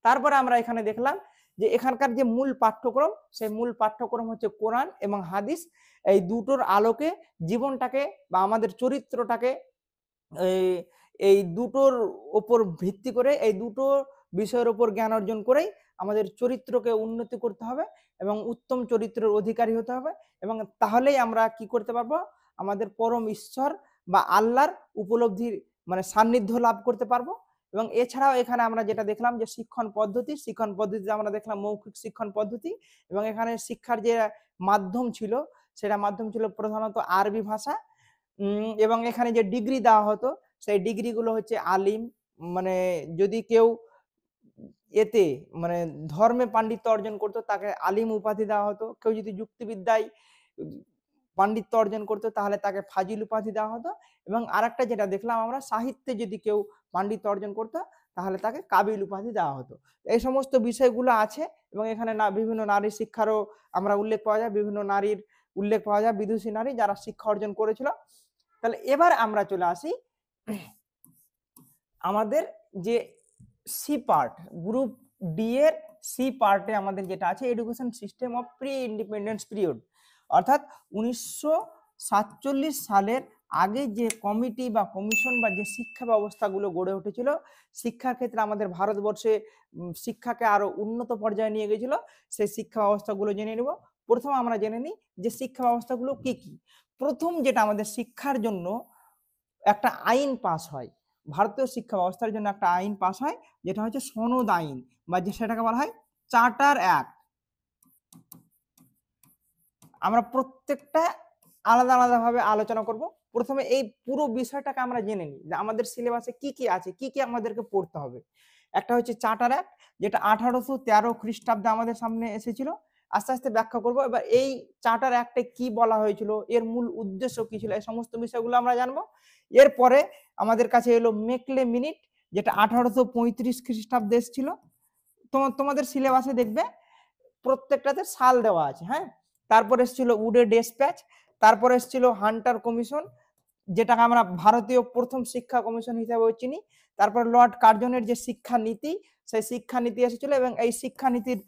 তারপরে আমরা এখানে দেখলাম যে এখানকার যে মূল পাঠ্যক্রম, সেই মূল পাঠ্যক্রম হচ্ছে কোরআন এবং হাদিস। এই দুটোর আলোকে জীবনটাকে বা আমাদের চরিত্রটাকে এই দুটোর ওপর ভিত্তি করে, এই দুটো বিষয়ের উপর জ্ঞান অর্জন করেই আমাদের চরিত্রকে উন্নতি করতে হবে এবং উত্তম চরিত্রের অধিকারী হতে হবে। এবং তাহলেই আমরা কি করতে পারবো, আমাদের পরম ঈশ্বর বা আল্লাহর উপলব্ধির মানে সান্নিধ্য লাভ করতে পারবো। এবং এছাড়াও এখানে আমরা যেটা দেখলাম যে শিক্ষণ পদ্ধতিতে আমরা দেখলাম মৌখিক শিক্ষণ পদ্ধতি। এবং এখানে শিক্ষার যে মাধ্যম ছিল, সেটা মাধ্যম ছিল প্রধানত আরবি ভাষা। এবং এখানে যে ডিগ্রি দেওয়া হতো, সেই ডিগ্রিগুলো হচ্ছে আলিম, মানে যদি কেউ এতে মানে ধর্মে পাণ্ডিত্য অর্জন করতো তাকে আলিম উপাধি দেওয়া হতো। কেউ যদি যুক্তিবিদ্যায় পাণ্ডিত্য অর্জন করতো তাহলে তাকে ফাজিল উপাধি দেওয়া হতো। এবং আরেকটা যেটা দেখলাম আমরা, সাহিত্যে যদি কেউ পাণ্ডিত্য অর্জন করতো তাহলে তাকে কাবিল উপাধি দেওয়া হতো। এই সমস্ত বিষয়গুলো আছে। এবং এখানে বিভিন্ন নারী শিক্ষারও আমরা উল্লেখ পাওয়া যায়, বিভিন্ন নারীর উল্লেখ পাওয়া যায়, বিদুষী নারী যারা শিক্ষা অর্জন করেছিল। তাহলে এবার আমরা চলে আসি আমাদের যে সি পার্ট, গ্রুপ ডি এর সি পার্টে আমাদের যেটা আছে education system of pre independence period, অর্থাৎ 1947 সালের আগে যে কমিটি বা কমিশন বা যে শিক্ষা ব্যবস্থাগুলো গড়ে উঠেছিল, শিক্ষার ক্ষেত্রে আমাদের ভারতবর্ষে শিক্ষাকে আরো উন্নত পর্যায়ে নিয়ে গেছিল, সেই শিক্ষা ব্যবস্থাগুলো জেনে নেব। প্রথম আমরা জেনে নিই যে শিক্ষা ব্যবস্থাগুলো কি কি। প্রথম যেটা আমাদের শিক্ষার জন্য একটা আইন পাস হয়, ভারতীয় শিক্ষা ব্যবস্থার জন্য একটা আইন পাস হয়, যেটা হচ্ছে সনদ আইন বা যে সেটাকে বলা হয় চার্টার অ্যাক্ট। আমরা প্রত্যেকটা আলাদা আলাদা ভাবে আলোচনা করব। প্রথমে এই পুরো বিষয়টাকে আমরা জেনে নিই যে আমাদের সিলেবাসে কি কি আছে, কি কি আমাদেরকে পড়তে হবে। একটা হচ্ছে চার্টার অ্যাক্ট, যেটা 1813 খ্রিস্টাব্দে আমাদের সামনে এসেছিল। আস্তে আস্তে ব্যাখ্যা করব। এবার এই চার্টার অ্যাক্টে কি বলা হয়েছিল, এর মূল উদ্দেশ্য কি ছিল, এই সমস্ত বিষয়গুলো আমরা জানবো। এরপরে আমাদের কাছে এলো মেকলে মিনিট, যেটা 1835 খ্রিস্টাব্দে এসেছিল। তোমাদের সিলেবাসে দেখবে প্রত্যেকটাতে সাল দেওয়া আছে। হ্যাঁ, তারপরে এসেছিল উডে ডেসপ্যাচ, তারপরে এসেছিল হান্টার কমিশন, যেটাকে আমরা ভারতীয় প্রথম শিক্ষা কমিশন হিসাবে চিনি। তারপর লর্ড কার্জনের যে শিক্ষানীতি, সেই শিক্ষানীতি এসেছিল, এবং এই শিক্ষানীতির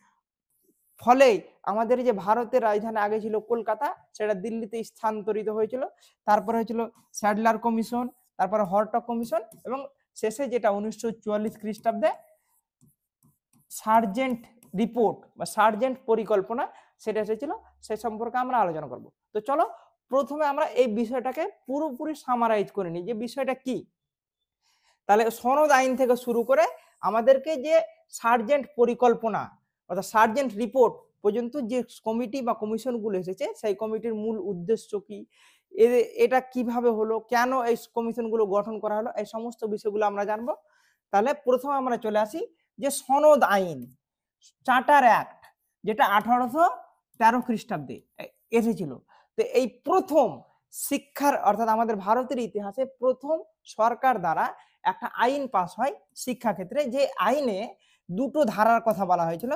ফলেই আমাদের যে ভারতের রাজধানী আগে ছিল কলকাতা, সেটা দিল্লিতে স্থানান্তরিত হয়েছিল। তারপরে হয়েছিল স্যাডলার কমিশন, তারপরে হরটক কমিশন, এবং শেষে যেটা 1944 খ্রিস্টাব্দে সার্জেন্ট রিপোর্ট বা সার্জেন্ট পরিকল্পনা, সেটা এসেছিল। সে সম্পর্কে আমরা আলোচনা করব। তো চলো প্রথমে আমরা এই বিষয়টাকে পুরোপুরি সামারাইজ করে নিই যে বিষয়টা কি। তাহলে সনদ আইন থেকে শুরু করে আমাদেরকে যে সার্জেন্ট পরিকল্পনা অর্থাৎ সার্জেন্ট রিপোর্ট পর্যন্ত যে কমিটি বা কমিশনগুলো এসেছে, সেই কমিটির মূল উদ্দেশ্য কি, এটা কিভাবে হলো, কেন এই কমিশনগুলো গঠন করা হলো, এই সমস্ত বিষয়গুলো আমরা জানবো। তাহলে প্রথমে আমরা চলে আসি যে সনদ আইন, চার্টার অ্যাক্ট, যেটা 1813 খ্রিস্টাব্দে এসেছিল। তো এই প্রথম শিক্ষার অর্থাৎ আমাদের ভারতের ইতিহাসে প্রথম সরকার দ্বারা একটা আইন পাস হয় শিক্ষা ক্ষেত্রে, যে আইনে দুটো ধারার কথা বলা হয়েছিল।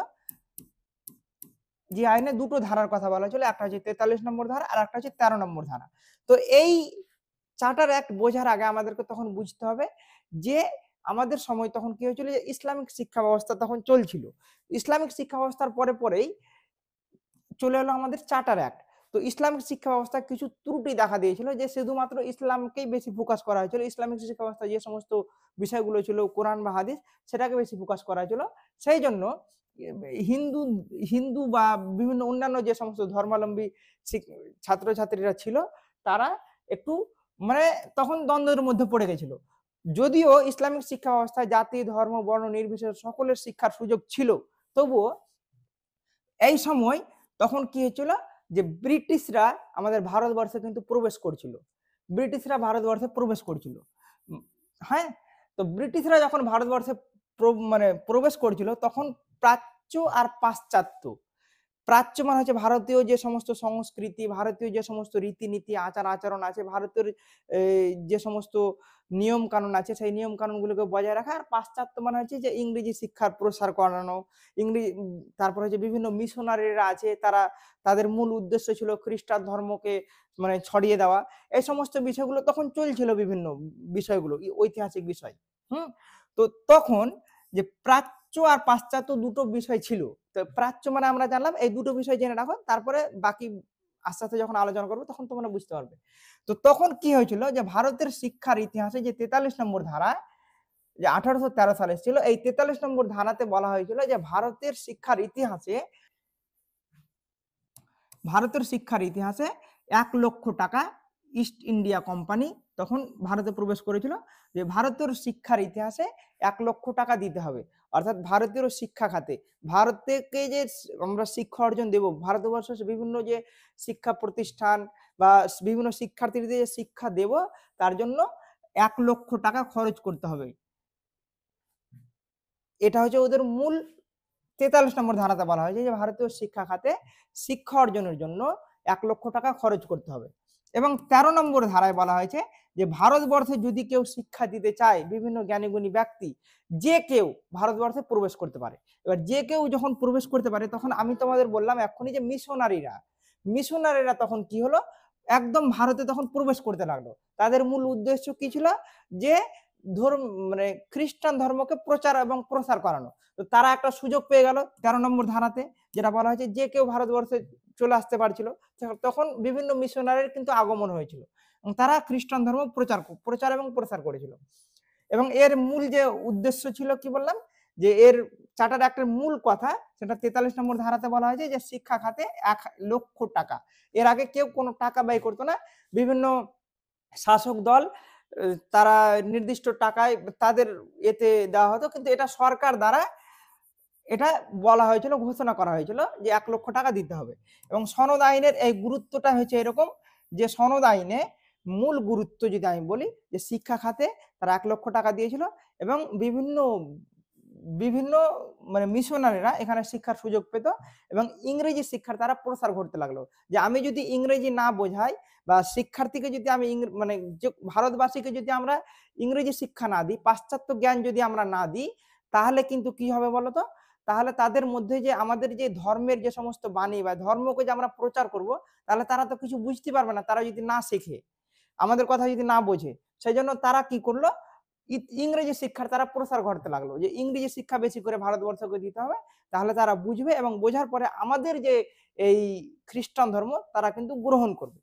যে আইনে দুটো ধারার কথা বলা হয়েছিল, একটা হচ্ছে 43 নম্বর ধারা আর একটা হচ্ছে 13 নম্বর ধারা। তো এই চার্টার অ্যাক্ট বোঝার আগে আমাদেরকে তখন বুঝতে হবে যে আমাদের সময় তখন কি হয়েছিল, যে ইসলামিক শিক্ষা ব্যবস্থা তখন চলছিল। ইসলামিক শিক্ষা ব্যবস্থার পরেই চলে এলো আমাদের চার্টার অ্যাক্ট। তো ইসলামিক শিক্ষা ব্যবস্থা কিছু ত্রুটি দেখা দিয়েছিল, যে শুধুমাত্র ইসলামকেই বেশি ফোকাস করা হয়েছিল। ইসলামিক শিক্ষা ব্যবস্থা যে সমস্ত বিষয়গুলো ছিল কোরআন বা হাদিস, সেটাকে বেশি ফোকাস করা হয়েছিল। সেই জন্য হিন্দু হিন্দু বা বিভিন্ন অন্যান্য যে সমস্ত ধর্মাবলম্বী ছাত্রছাত্রীরা ছিল, তারা একটু মানে তখন দ্বন্দ্বের মধ্যে পড়ে গেছিল। যদিও ইসলামিক শিক্ষা ব্যবস্থায় জাতি ধর্ম বর্ণ নির্বিশেষে সকলের শিক্ষার সুযোগ ছিল, তবুও এই সময় তখন কি হয়েছিল, যে ব্রিটিশরা আমাদের ভারতবর্ষে কিন্তু প্রবেশ করছিল। ব্রিটিশরা ভারতবর্ষে প্রবেশ করছিল। হ্যাঁ, তো ব্রিটিশরা যখন ভারতবর্ষে মানে প্রবেশ করছিল, তখন প্রাচ্য আর পাশ্চাত্য, প্রাচ্য মানে হচ্ছে ভারতীয় যে সমস্ত সংস্কৃতি, ভারতীয় যে সমস্ত রীতিনীতি আচার আচরণ আছে, ভারতের যে সমস্ত নিয়ম কানুন আছে, সেই নিয়ম কানুনগুলোকে বজায় রাখা। আর পাশ্চাত্য মানে হচ্ছে যে ইংরেজি শিক্ষার প্রসার করানো, তারপর হচ্ছে বিভিন্ন মিশনারিরা আছে, তাদের মূল উদ্দেশ্য ছিল খ্রিস্টান ধর্মকে মানে ছড়িয়ে দেওয়া। এই সমস্ত বিষয়গুলো তখন চলছিল, বিভিন্ন বিষয়গুলো ঐতিহাসিক বিষয়। তো তখন যে প্রাচ্য আর পাশ্চাত্য দুটো বিষয় ছিল। তো প্রাচ্য মানে আমরা জানলাম, এই দুটো বিষয় জেনে রাখো, তারপরে বাকি আস্তে আস্তে যখন আলোচনা করবো তখন তোমরা বুঝতে পারবে। তো তখন কি হয়েছিল, যে ভারতের শিক্ষার ইতিহাসে যে 43 নম্বর ধারা, যে 1813 সালে ছিল, এই 43 নম্বর ধারাতে বলা হয়েছিল যে ভারতের শিক্ষার ইতিহাসে 1 লক্ষ টাকা ইস্ট ইন্ডিয়া কোম্পানি তখন ভারতে প্রবেশ করেছিল, যে ভারতের শিক্ষার ইতিহাসে 1 লক্ষ টাকা দিতে হবে। অর্থাৎ ভারতীয় শিক্ষা খাতে ভারতকে যে আমরা শিক্ষা অর্জন দেব, ভারতবর্ষের বিভিন্ন যে শিক্ষা প্রতিষ্ঠান বা বিভিন্ন শিক্ষার্থীদের যে শিক্ষা দেব, তার জন্য 1 লক্ষ টাকা খরচ করতে হবে। এটা হচ্ছে ওদের মূল 43 নম্বর ধারাতে বলা হয়েছে, যে ভারতীয় শিক্ষা খাতে শিক্ষা অর্জনের জন্য 1 লক্ষ টাকা খরচ করতে হবে। এবং 13 নম্বর ধারায় বলা হয়েছে যে ভারতবর্ষে যদি কেউ শিক্ষা দিতে চায়, বিভিন্ন জ্ঞানীগুণী ব্যক্তি যে কেউ ভারতবর্ষে প্রবেশ করতে পারে। এবার যে কেউ যখন প্রবেশ করতে পারে, তখন আমি তোমাদের বললাম এক্ষুনি যে মিশনারিরা তখন কি হলো, একদম ভারতে তখন প্রবেশ করতে লাগলো। তাদের মূল উদ্দেশ্য কি ছিল, যে মানে খ্রিস্টান ধর্মকে প্রচার এবং প্রসার করানো। তো তারা একটা সুযোগ পেয়ে গেল 13 নম্বর ধারাতে, যেটা বলা হয়েছে যে কেউ ভারতবর্ষে চলে আসতে পারছিল। তখন বিভিন্ন মিশনারির কিন্তু আগমন হয়েছিল, তারা খ্রিস্টান ধর্ম প্রচার এবং প্রসার করেছিল। এবং এর মূল যে উদ্দেশ্য ছিল, কি বললাম, যে এর চার্টার অ্যাক্টের মূল কথা, সেটা 43 নম্বর ধারাতে বলা হয়েছে যে শিক্ষা খাতে 1 লক্ষ টাকা। এর আগে কেউ কোনো টাকা ব্যয় করতো না। বিভিন্ন শাসক দল তারা নির্দিষ্ট টাকায় তাদের এতে দেওয়া হতো, কিন্তু এটা সরকার দ্বারা এটা বলা হয়েছিল, ঘোষণা করা হয়েছিল যে 1 লক্ষ টাকা দিতে হবে। এবং সনদ আইনের এই গুরুত্বটা হচ্ছে এরকম, যে সনদ আইনে মূল গুরুত্ব যদি আমি বলি, যে শিক্ষা খাতে তারা 1 লক্ষ টাকা দিয়েছিল, এবং বিভিন্ন মানে মিশনারিরা এখানে শিক্ষার সুযোগ পেত, এবং ইংরেজি শিক্ষার তারা প্রসার ঘটতে লাগলো। যে আমি যদি ইংরেজি না বোঝাই, বা শিক্ষার্থীকে যদি আমি মানে ভারতবাসীকে যদি আমরা ইংরেজি শিক্ষা না দিই, পাশ্চাত্য জ্ঞান যদি আমরা না দিই, তাহলে কিন্তু কি হবে বলতো, তাহলে তাদের মধ্যে যে আমাদের যে ধর্মের যে সমস্ত বাণী বা ধর্মকে যে আমরা প্রচার করব, তাহলে তারা তো কিছু বুঝতে পারবে না, তারা যদি না শেখে, আমাদের কথা যদি না বোঝে। সেই জন্য তারা কি করলো, ইংরেজি শিক্ষার তারা প্রসার ঘটাতে লাগলো, যে ইংরেজি শিক্ষা বেশি করে ভারতবর্ষকে দিতে হবে, তাহলে তারা বুঝবে এবং বোঝার পরে আমাদের যে এই খ্রিস্টান ধর্ম তারা কিন্তু গ্রহণ করবে।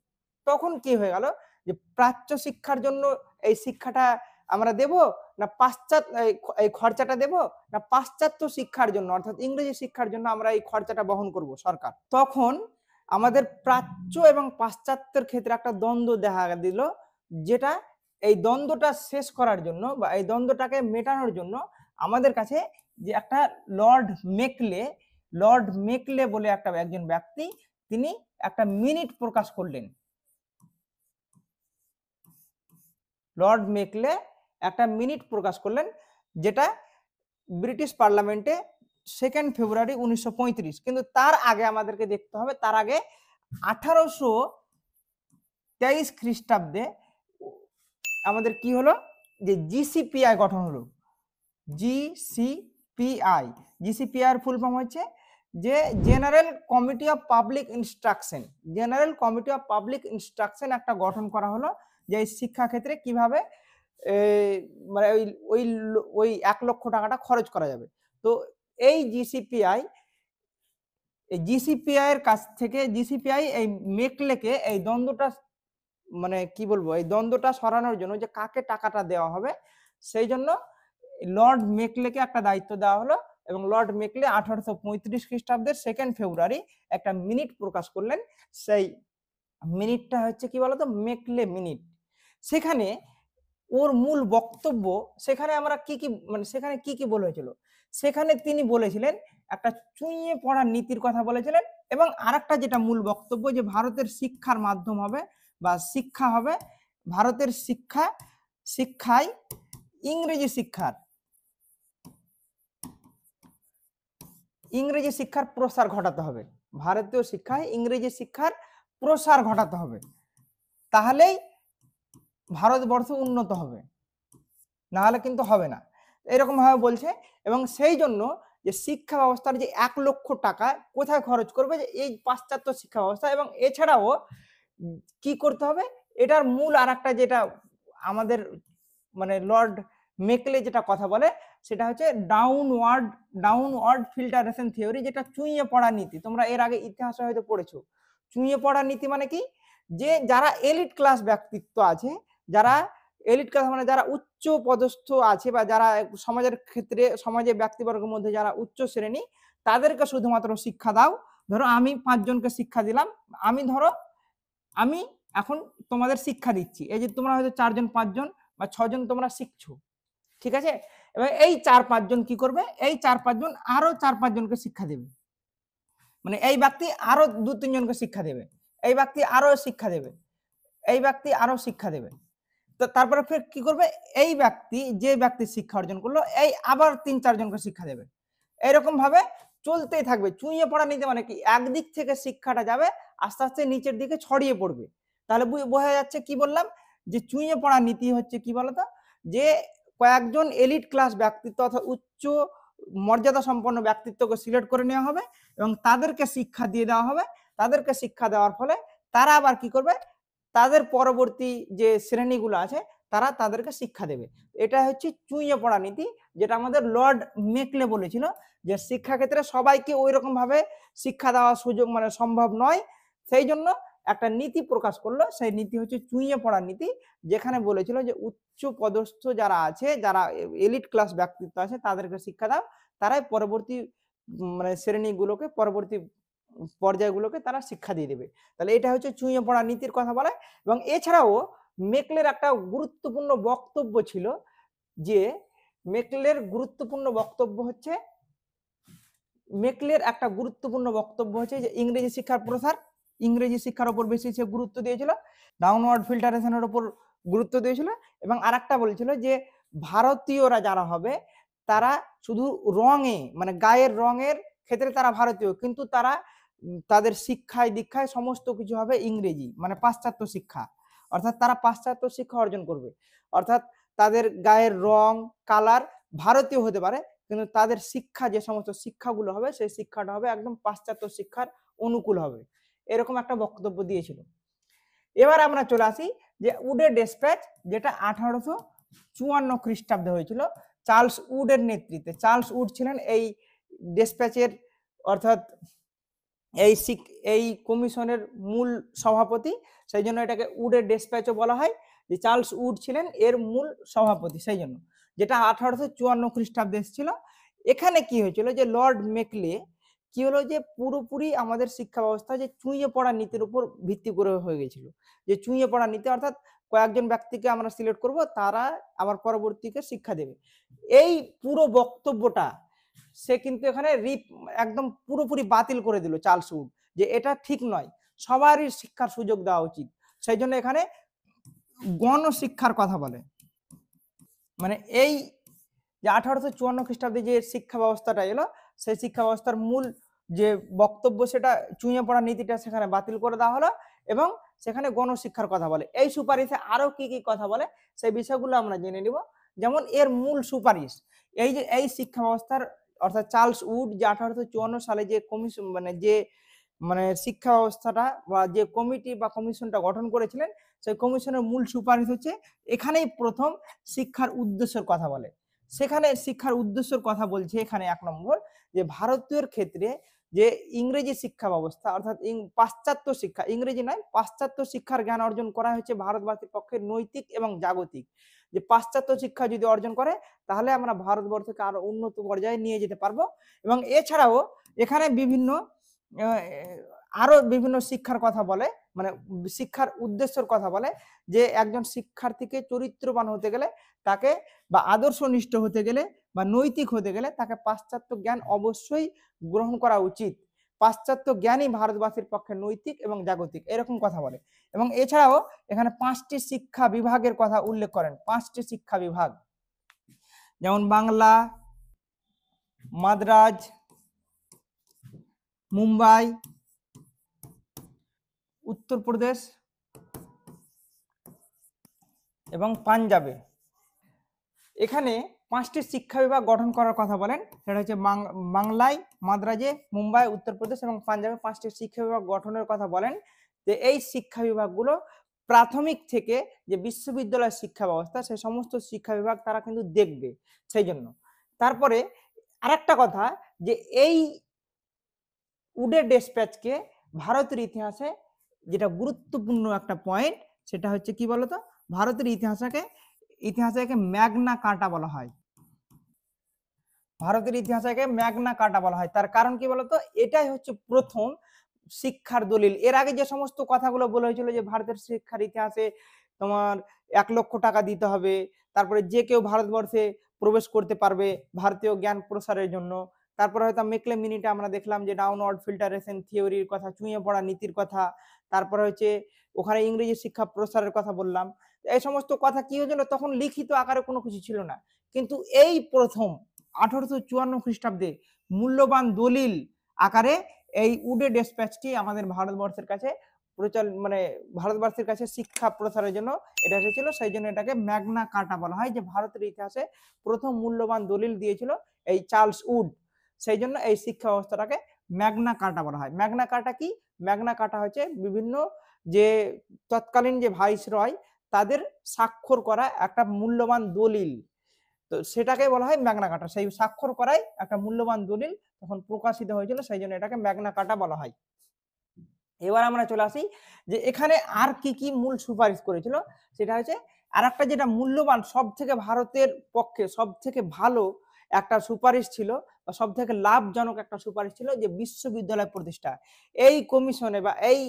তখন কি হয়ে গেল, যে প্রাচ্য শিক্ষার জন্য এই শিক্ষাটা আমরা দেব, না পাশ্চাত্য এই খরচাটা দেব, না পাশ্চাত্য শিক্ষার জন্য অর্থাৎ ইংরেজি শিক্ষার জন্য আমরা এই খরচাটা বহন করব সরকার। তখন আমাদের প্রাচ্য এবং পাশ্চাত্যের ক্ষেত্রে একটা দ্বন্দ্ব দেখা দিল, যেটা এই দ্বন্দ্বটা শেষ করার জন্য বা এই দ্বন্দ্বটাকে মেটানোর জন্য আমাদের কাছে যে একটা লর্ড মেকলে বলে একজন ব্যক্তি, তিনি একটা মিনিট প্রকাশ করলেন। লর্ড মেকলে একটা মিনিট প্রকাশ করলেন, যেটা ব্রিটিশ পার্লামেন্টে 2 ফেব্রুয়ারি 1935। কিন্তু তার আগে আমাদেরকে দেখতে হবে, তার আগে 1823 খ্রিস্টাব্দে আমাদের কি হলো, যে জিসিপিআই গঠন হলো। জিসিপিআই এর ফুল ফর্ম হচ্ছে যে general committee of public instruction. General committee of public instruction একটা গঠন করা হলো, যে এই শিক্ষা ক্ষেত্রে কিভাবে মানে ওই ওই 1 লক্ষ টাকাটা খরচ করা যাবে। তো এই জিসিপিআই এর কাছ থেকে এই মেকলেকে এই দ্বন্দ্বটা মানে কি বলবো, এই দ্বন্দ্বটা সরানোর জন্য যে কাকে টাকাটা দেওয়া হবে, সেই জন্য লর্ড মেকলেকে একটা দায়িত্ব দেওয়া হলো। এবং লর্ড মেকলে 1835 খ্রিস্টাব্দের 2 ফেব্রুয়ারি একটা মিনিট প্রকাশ করলেন। সেই মিনিটটা হচ্ছে কি বলতো, মেকলে মিনিট। সেখানে ওর মূল বক্তব্য, সেখানে আমরা সেখানে কি বলা হয়েছিল, সেখানে তিনি বলেছিলেন একটা চুইয়ে পড়ার নীতির কথা বলেছিলেন। এবং আরেকটা যেটা মূল বক্তব্য, যে ভারতের শিক্ষার মাধ্যম হবে বা শিক্ষা হবে, ভারতের শিক্ষায় ইংরেজি শিক্ষার প্রসার ঘটাতে হবে। ভারতীয় শিক্ষায় ইংরেজি শিক্ষার প্রসার ঘটাতে হবে, তাহলেই ভারতবর্ষ উন্নত হবে, না হলে কিন্তু হবে না, এরকম ভাবে বলছে। এবং সেই জন্য যে শিক্ষা ব্যবস্থার যে 1 লক্ষ টাকা কোথায় খরচ করবে, যে এই পাশ্চাত্য শিক্ষা ব্যবস্থা। এবং এছাড়াও কি করতে হবে, এটার মূল আরেকটা যেটা আমাদের লর্ড মেকলে যেটা কথা বলে, সেটা হচ্ছে ডাউনওয়ার্ড ফিল্টারেশন থিওরি, যেটা চুইয়ে পড়া নীতি। তোমরা এর আগে ইতিহাসে হয়তো পড়েছো। চুইয়ে পড়া নীতি মানে কি, যে যারা এলিট ক্লাস ব্যক্তিত্ব আছে, যারা এলিট ক্লাস মানে যারা উচ্চ পদস্থ আছে, বা যারা সমাজের ব্যক্তিবর্গের মধ্যে যারা উচ্চ শ্রেণী, তাদেরকে শুধুমাত্র শিক্ষা দাও। ধরো আমি 5 জনকে শিক্ষা দিলাম, আমি এখন তোমাদের শিক্ষা দিচ্ছি, এই যে তোমরা হয়তো 4 জন 5 জন বা 6 জন তোমরা শিখছো, ঠিক আছে। এবার এই 4-5 জন কি করবে, এই 4-5 জন আরো 4-5 জনকে শিক্ষা দেবে। এই ব্যক্তি আরো 2-3 জনকে শিক্ষা দেবে, এই ব্যক্তি আরো শিক্ষা দেবে, এই ব্যক্তি আরো শিক্ষা দেবে। তো তারপরে ফের কি করবে, যে ব্যক্তি শিক্ষা অর্জন করলো, এই আবার 3-4 জনকে শিক্ষা দেবে। এরকম ভাবে চলতেই থাকবে। চুইয়ে পড়া নীতি মানে কি, একদিক থেকে শিক্ষাটা যাবে, আস্তে আস্তে নিচের দিকে ছড়িয়ে পড়বে। তাহলে বোঝা যাচ্ছে কি বললাম, যে চুইয়ে পড়া নীতি হচ্ছে কি বলতো, যে কয়েকজন এলিট ক্লাস ব্যক্তিত্ব অথবা উচ্চ মর্যাদা সম্পন্ন ব্যক্তিত্বকে সিলেক্ট করে নেওয়া হবে এবং তাদেরকে শিক্ষা দিয়ে দেওয়া হবে। তাদেরকে শিক্ষা দেওয়ার ফলে তারা আবার কি করবে, তাদের পরবর্তী যে শ্রেণীগুলো আছে তাদেরকে শিক্ষা দেবে। এটা হচ্ছে চুইয়ে পড়া নীতি, যেটা আমাদের লর্ড মেকলে বলেছিল, যে শিক্ষা ক্ষেত্রে সবাইকে ওই রকম ভাবে শিক্ষা দেওয়া সুযোগ সম্ভব নয়। সেই জন্য একটা নীতি প্রকাশ করলো, সেই নীতি হচ্ছে চুইয়ে পড়া নীতি, যেখানে বলেছিল যে উচ্চ পদস্থ যারা আছে, যারা এলিট ক্লাস ব্যক্তিত্ব আছে, তাদেরকে শিক্ষা দাও, তারাই পরবর্তী শ্রেণীগুলোকে, পরবর্তী পর্যায়গুলোকে তারা শিক্ষা দিয়ে দেবে। তাহলে এটা হচ্ছে চুইয়ে পড়া নীতির কথা বলে। এবং এছাড়াও মেকলের একটা গুরুত্বপূর্ণ বক্তব্য ছিল, যে মেকলের একটা গুরুত্বপূর্ণ বক্তব্য হচ্ছে যে ইংরেজি শিক্ষার প্রসার, ইংরেজি শিক্ষার উপর বেশি সে গুরুত্ব দিয়েছিল, ডাউনওয়ার্ড ফিল্টারেশনের উপর গুরুত্ব দিয়েছিল। এবং আরেকটা বলেছিল যে ভারতীয়রা যারা হবে, তারা শুধু গায়ের রঙের ক্ষেত্রে তারা ভারতীয়, কিন্তু তারা তাদের শিক্ষায় দীক্ষায় সমস্ত কিছু হবে ইংরেজি, পাশ্চাত্য শিক্ষা। অর্থাৎ তারা পাশ্চাত্য শিক্ষা অর্জন করবে, অর্থাৎ তাদের গায়ের রং কালার ভারতীয় হতে পারে, কিন্তু তাদের শিক্ষা যে সমস্ত শিক্ষাগুলো হবে সেই শিক্ষাটা হবে একদম পাশ্চাত্য শিক্ষার অনুকূল হবে, এরকম একটা বক্তব্য দিয়েছিল। এবার আমরা চলে আসি যে উডের ডেসপ্যাচ, যেটা 1854 খ্রিস্টাব্দে হয়েছিল চার্লস উডের নেতৃত্বে। চার্লস উড ছিলেন এই ডেসপ্যাচের অর্থাৎ এই কমিশনের মূল সভাপতি, সেই জন্য এটাকে উডের ডেসপ্যাচও বলা হয়, যে চার্লস উড ছিলেন এর মূল সভাপতি, সেই জন্য, যেটা 1854 খ্রিস্টাব্দে এসেছিল। এখানে কি হয়েছিল যে লর্ড মেকলে কি হলো যে পুরোপুরি আমাদের শিক্ষা ব্যবস্থা যে চুঁইয়ে পড়া নীতির উপর ভিত্তি করে হয়ে গেছিল, যে চুঁইয়ে পড়া নীতি অর্থাৎ কয়েকজন ব্যক্তিকে আমরা সিলেক্ট করব, তারা আবার পরবর্তীকে শিক্ষা দেবে। এই পুরো বক্তব্যটা সে কিন্তু এখানে একদম পুরোপুরি বাতিল করে দিল চার্লস উড, যে এটা ঠিক নয়, সবারই শিক্ষার সুযোগ দেওয়া উচিত। সেই জন্য এখানে গণশিক্ষার কথা বলে। মানে এই যে 1854 খ্রিস্টাব্দে যে শিক্ষা ব্যবস্থাটা এলো, সেই শিক্ষা ব্যবস্থার মূল যে বক্তব্য সেটা চুঁইয়ে পড়া নীতিটা সেখানে বাতিল করে দেওয়া হলো এবং সেখানে গণশিক্ষার কথা বলে। এই সুপারিশে আরো কি কি কথা বলে সেই বিষয়গুলো আমরা জেনে নিব। যেমন এর মূল সুপারিশ, এই যে এই শিক্ষা ব্যবস্থার অর্থাৎ চার্লস উড যে 1854 সালে যে কমিশন মানে শিক্ষা ব্যবস্থাটা বা যে কমিটি বা কমিশনটা গঠন করেছিলেন, সেই কমিশনের মূল সুপারিশ হচ্ছে এখানেই প্রথম শিক্ষার উদ্দেশ্যের কথা বলে। সেখানে শিক্ষার উদ্দেশ্যের কথা বলছে এখানে 1 নম্বর, যে ভারতীয় ক্ষেত্রে যে ইংরেজি শিক্ষা ব্যবস্থা অর্থাৎ পাশ্চাত্য শিক্ষা, ইংরেজি নয় পাশ্চাত্য শিক্ষার জ্ঞান অর্জন করা হচ্ছে ভারতবাসীর পক্ষে নৈতিক এবং জাগতিক। যে পাশ্চাত্য শিক্ষা যদি অর্জন করে তাহলে আমরা ভারতবর্ষকে আরো উন্নত পর্যায়ে নিয়ে যেতে পারবো। এবং এছাড়াও এখানে বিভিন্ন আরো বিভিন্ন শিক্ষার কথা বলে, মানে শিক্ষার উদ্দেশ্যের কথা বলে, যে একজন শিক্ষার্থীকে চরিত্রবান হতে গেলে তাকে বা আদর্শনিষ্ঠ হতে গেলে বা নৈতিক হতে গেলে তাকে পাশ্চাত্য জ্ঞান অবশ্যই গ্রহণ করা উচিত। পাশ্চাত্য জ্ঞানই ভারতবাসীর পক্ষে নৈতিক এবং জাগতিক, এরকম কথা বলে। এবং এছাড়াও এখানে 5টি শিক্ষা বিভাগের কথা উল্লেখ করেন। 5টি শিক্ষা বিভাগ, যেমন বাংলা, মাদ্রাজ, মুম্বাই, উত্তরপ্রদেশ এবং পাঞ্জাবে। এখানে 5টি শিক্ষা বিভাগ গঠন করার কথা বলেন, সেটা হচ্ছে বাংলায়, মাদ্রাজে, মুম্বাই, উত্তরপ্রদেশ এবং পাঞ্জাবে 5টি শিক্ষা বিভাগ গঠনের কথা বলেন। যে এই শিক্ষা বিভাগগুলো প্রাথমিক থেকে যে বিশ্ববিদ্যালয় শিক্ষা ব্যবস্থা সেই সমস্ত শিক্ষা বিভাগ তারা কিন্তু দেখবে, সেই জন্য। তারপরে আরেকটা কথা, যে এই উডের ডেসপ্যাচকে ভারতের ইতিহাসে যেটা গুরুত্বপূর্ণ একটা পয়েন্ট, সেটা হচ্ছে কি বলতো, ভারতের ইতিহাসকে ম্যাগনা কার্টা বলা হয়। ভারতের ইতিহাসকে ম্যাগনা কার্টা বলা হয়। তার কারণ কি বলতো, এটাই হচ্ছে প্রথম শিক্ষার দলিল। এর আগে যে সমস্ত কথাগুলো বলা হয়েছিল যে ভারতের শিক্ষার ইতিহাসে তোমার 1 লক্ষ টাকা দিতে হবে, তারপরে যে কেউ ভারতবর্ষে প্রবেশ করতে পারবে ভারতীয় জ্ঞান প্রসারের জন্য, তারপরে হয়তো মেকলে মিনিটে আমরা দেখলাম যে ডাউনওয়ার্ড ফিল্টারেশন থিওরির কথা, চুঁইয়ে পড়া নীতির কথা, তারপরে হচ্ছে ওখানে ইংরেজি শিক্ষা প্রসারের কথা বললাম। এই সমস্ত কথা কি হয়েছিল, তখন লিখিত আকারে কোনো কিছু ছিল না, কিন্তু এই প্রথম 1854 খ্রিস্টাব্দে মূল্যবান দলিল আকারে এই উডে ডেসপ্যাচটি আমাদের ভারতবর্ষের কাছে ভারতবর্ষের কাছে শিক্ষা প্রসারের জন্য এটা এসেছিল। সেই জন্য এটাকে ম্যাগনা কার্টা বলা হয়, যে ভারতের ইতিহাসে প্রথম মূল্যবান দলিল দিয়েছিল এই চার্লস উড। সেই জন্য এই শিক্ষা ব্যবস্থাটাকে ম্যাগনা কার্টা বলা হয়। ম্যাগনা কার্টা কি? ম্যাগনা কার্টা হচ্ছে বিভিন্ন যে তৎকালীন যে ভাইসরয় তাদের স্বাক্ষর করা একটা মূল্যবান দলিল, তো সেটাকে বলা হয় ম্যাগনা কার্টা। সেই স্বাক্ষর করাই একটা মূল্যবান দলিল তখন প্রকাশিত হয়েছিল, সেই জন্য এটাকে ম্যাগনা কার্টা বলা হয়। এবার আমরা চলে আসি যে এখানে আর কি কি মূল সুপারিশ করেছিল, সেটা হচ্ছে আর একটা যেটা মূল্যবান সব থেকে ভারতের পক্ষে সব থেকে ভালো একটা সুপারিশ ছিল বা সব থেকে লাভজনক একটা সুপারিশ ছিল, যে বিশ্ববিদ্যালয় প্রতিষ্ঠা। এই কমিশনে বা এই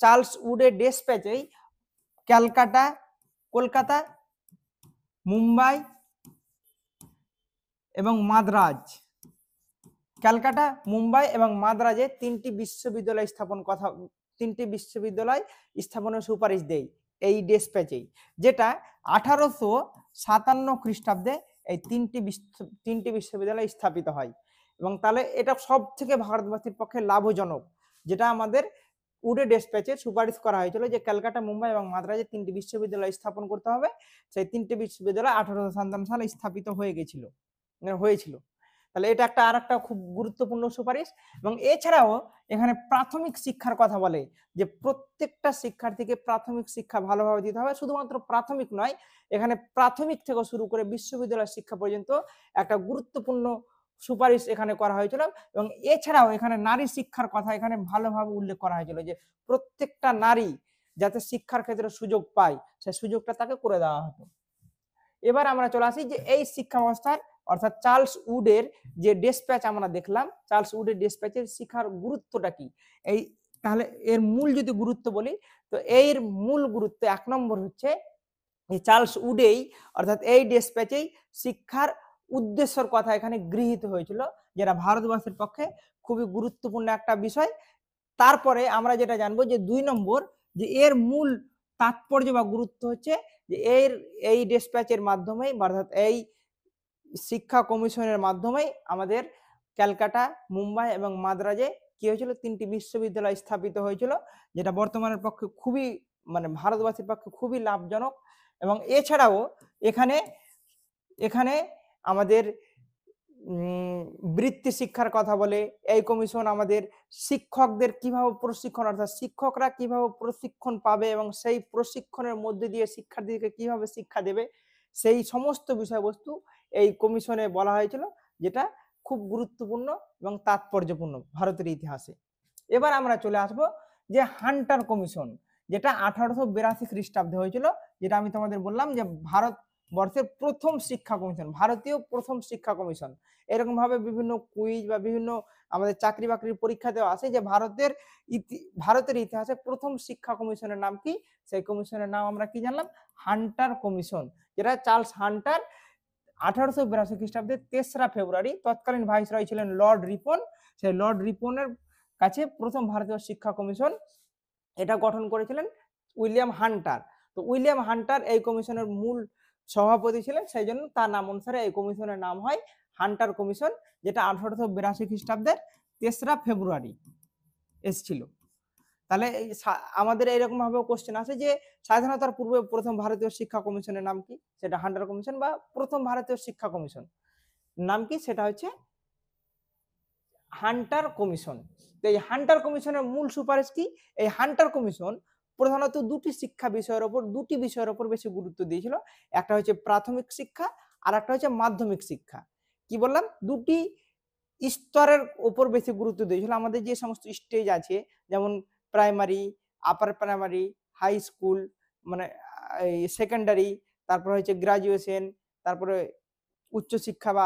চার্লস উডের ডেসপ্যাচেই কলকাতা, মুম্বাই এবং মাদ্রাজ, ক্যালকাটা, মুম্বাই এবং মাদ্রাজে 3টি বিশ্ববিদ্যালয় স্থাপনের সুপারিশ দেয় এই ডেসপ্যাচেই, যেটা 1857 খ্রিস্টাব্দে এই 3টি বিশ্ববিদ্যালয় স্থাপিত হয়। এবং তাহলে এটা সব থেকে ভারতবাসীর পক্ষে লাভজনক, যেটা আমাদের উডে ডেসপ্যাচে সুপারিশ করা হয়েছিল যে ক্যালকাটা, মুম্বাই এবং মাদ্রাজে 3টি বিশ্ববিদ্যালয় স্থাপন করতে হবে। সেই 3টি বিশ্ববিদ্যালয় 1857 সালে স্থাপিত হয়েছিল। তাহলে এটা একটা আর একটা খুব গুরুত্বপূর্ণ সুপারিশ। এবং এছাড়াও এখানে প্রাথমিক শিক্ষার কথা বলে যে প্রত্যেকটা শিক্ষার্থীকে প্রাথমিক শিক্ষা ভালোভাবে দিতে হবে। শুধুমাত্র প্রাথমিক নয়, এখানে প্রাথমিক থেকে শুরু করে বিশ্ববিদ্যালয় শিক্ষা পর্যন্ত একটা গুরুত্বপূর্ণ সুপারিশ এখানে করা হয়েছিল। এবং এছাড়াও এখানে নারী শিক্ষার কথা এখানে ভালোভাবে উল্লেখ করা হয়েছিল যে প্রত্যেকটা নারী যাতে শিক্ষার ক্ষেত্রে সুযোগ পায়, সেই সুযোগটা তাকে করে দেওয়া হতো। এবার আমরা চলে আসি যে এই শিক্ষা ব্যবস্থার অর্থাৎ চার্লস উডের যে ডেসপ্যাচ আমরা দেখলাম, চার্লস উডের ডেসপ্যাচের শিক্ষার গুরুত্বটা কি। এই তাহলে এর মূল যদি গুরুত্ব বলি, তো এর মূল গুরুত্ব ১ নম্বর হচ্ছে এই চার্লস উডেই অর্থাৎ এই ডেসপ্যাচেই শিক্ষার উদ্দেশ্যের কথা এখানে গৃহীত হয়েছিল, যেটা ভারতবর্ষের পক্ষে খুবই গুরুত্বপূর্ণ একটা বিষয়। তারপরে আমরা যেটা জানবো যে ২ নম্বর যে এর মূল তাৎপর্য বা গুরুত্ব হচ্ছে যে এই ডেসপ্যাচের মাধ্যমেই অর্থাৎ এই শিক্ষা কমিশনের মাধ্যমেই আমাদের ক্যালকাটা, মুম্বাই এবং মাদ্রাজে কি হয়েছিল ৩টি বিশ্ববিদ্যালয় স্থাপিত হয়েছিল, যেটা বর্তমানের পক্ষে খুবই মানে ভারতবাসীর পক্ষে খুবই লাভজনক। এবং এছাড়াও এখানে এখানে আমাদের বৃত্তি শিক্ষার কথা বলে এই কমিশন আমাদের শিক্ষকদের কিভাবে প্রশিক্ষণ অর্থাৎ শিক্ষকরা কিভাবে প্রশিক্ষণ পাবে এবং সেই প্রশিক্ষণের মধ্যে দিয়ে শিক্ষার্থীদেরকে কিভাবে শিক্ষা দেবে, সেই সমস্ত বিষয়বস্তু এই কমিশনে বলা হয়েছিল, যেটা খুব গুরুত্বপূর্ণ এবং তাৎপর্যপূর্ণ ভারতের ইতিহাসে। এবার আমরা চলে আসব যে হান্টার কমিশন, যেটা 1882 খ্রিস্টাব্দে হয়েছিল, যেটা আমি তোমাদের বললাম যে ভারতবর্ষের প্রথম শিক্ষা কমিশন, ভারতীয় প্রথম শিক্ষা কমিশন। এরকম ভাবে বিভিন্ন কুইজ বা বিভিন্ন আমাদের চাকরি বাকরির পরীক্ষাতেও আসে যে ভারতের ইতিহাসে প্রথম শিক্ষা কমিশনের নাম কি। সেই কমিশনের নাম আমরা কি জানলাম, হান্টার কমিশন, যেটা চার্লস হান্টার 1882 খ্রিস্টাব্দে 3রা ফেব্রুয়ারি, তৎকালীন ভাইসরয় ছিলেন লর্ড রিপন, সেই লর্ড রিপনের কাছে প্রথম ভারতীয় শিক্ষা কমিশন এটা গঠন করেছিলেন উইলিয়াম হান্টার। তো উইলিয়াম হান্টার এই কমিশনের মূল সভাপতি ছিলেন, সেই জন্য তার নাম অনুসারে এই কমিশনের নাম হয় হান্টার কমিশন, যেটা 1882 খ্রিস্টাব্দের 3রা ফেব্রুয়ারি এসেছিল। তাহলে আমাদের এইরকম ভাবে কোশ্চেন আসে যে স্বাধীনতার পূর্বে প্রথম ভারতীয় শিক্ষা কমিশনের নাম কি, সেটা হান্টার কমিশন, বা প্রথম ভারতীয় শিক্ষা কমিশন নাম কি, সেটা হচ্ছে হান্টার কমিশন। তো এই হান্টার কমিশনের মূল সুপারিশ কি, এই হান্টার কমিশন প্রধানত দুটি বিষয়ের উপর বেশি গুরুত্ব দিয়েছিল। একটা হচ্ছে প্রাথমিক শিক্ষা আর একটা হচ্ছে মাধ্যমিক শিক্ষা। কি বললাম, দুটি স্তরের উপর বেশি গুরুত্ব দিয়েছিল। আমাদের যে সমস্ত স্টেজ আছে, যেমন primary, upper primary, high school, মানে এই সেকেন্ডারি, তারপর হচ্ছে গ্রাজুয়েশন, তারপরে উচ্চশিক্ষা বা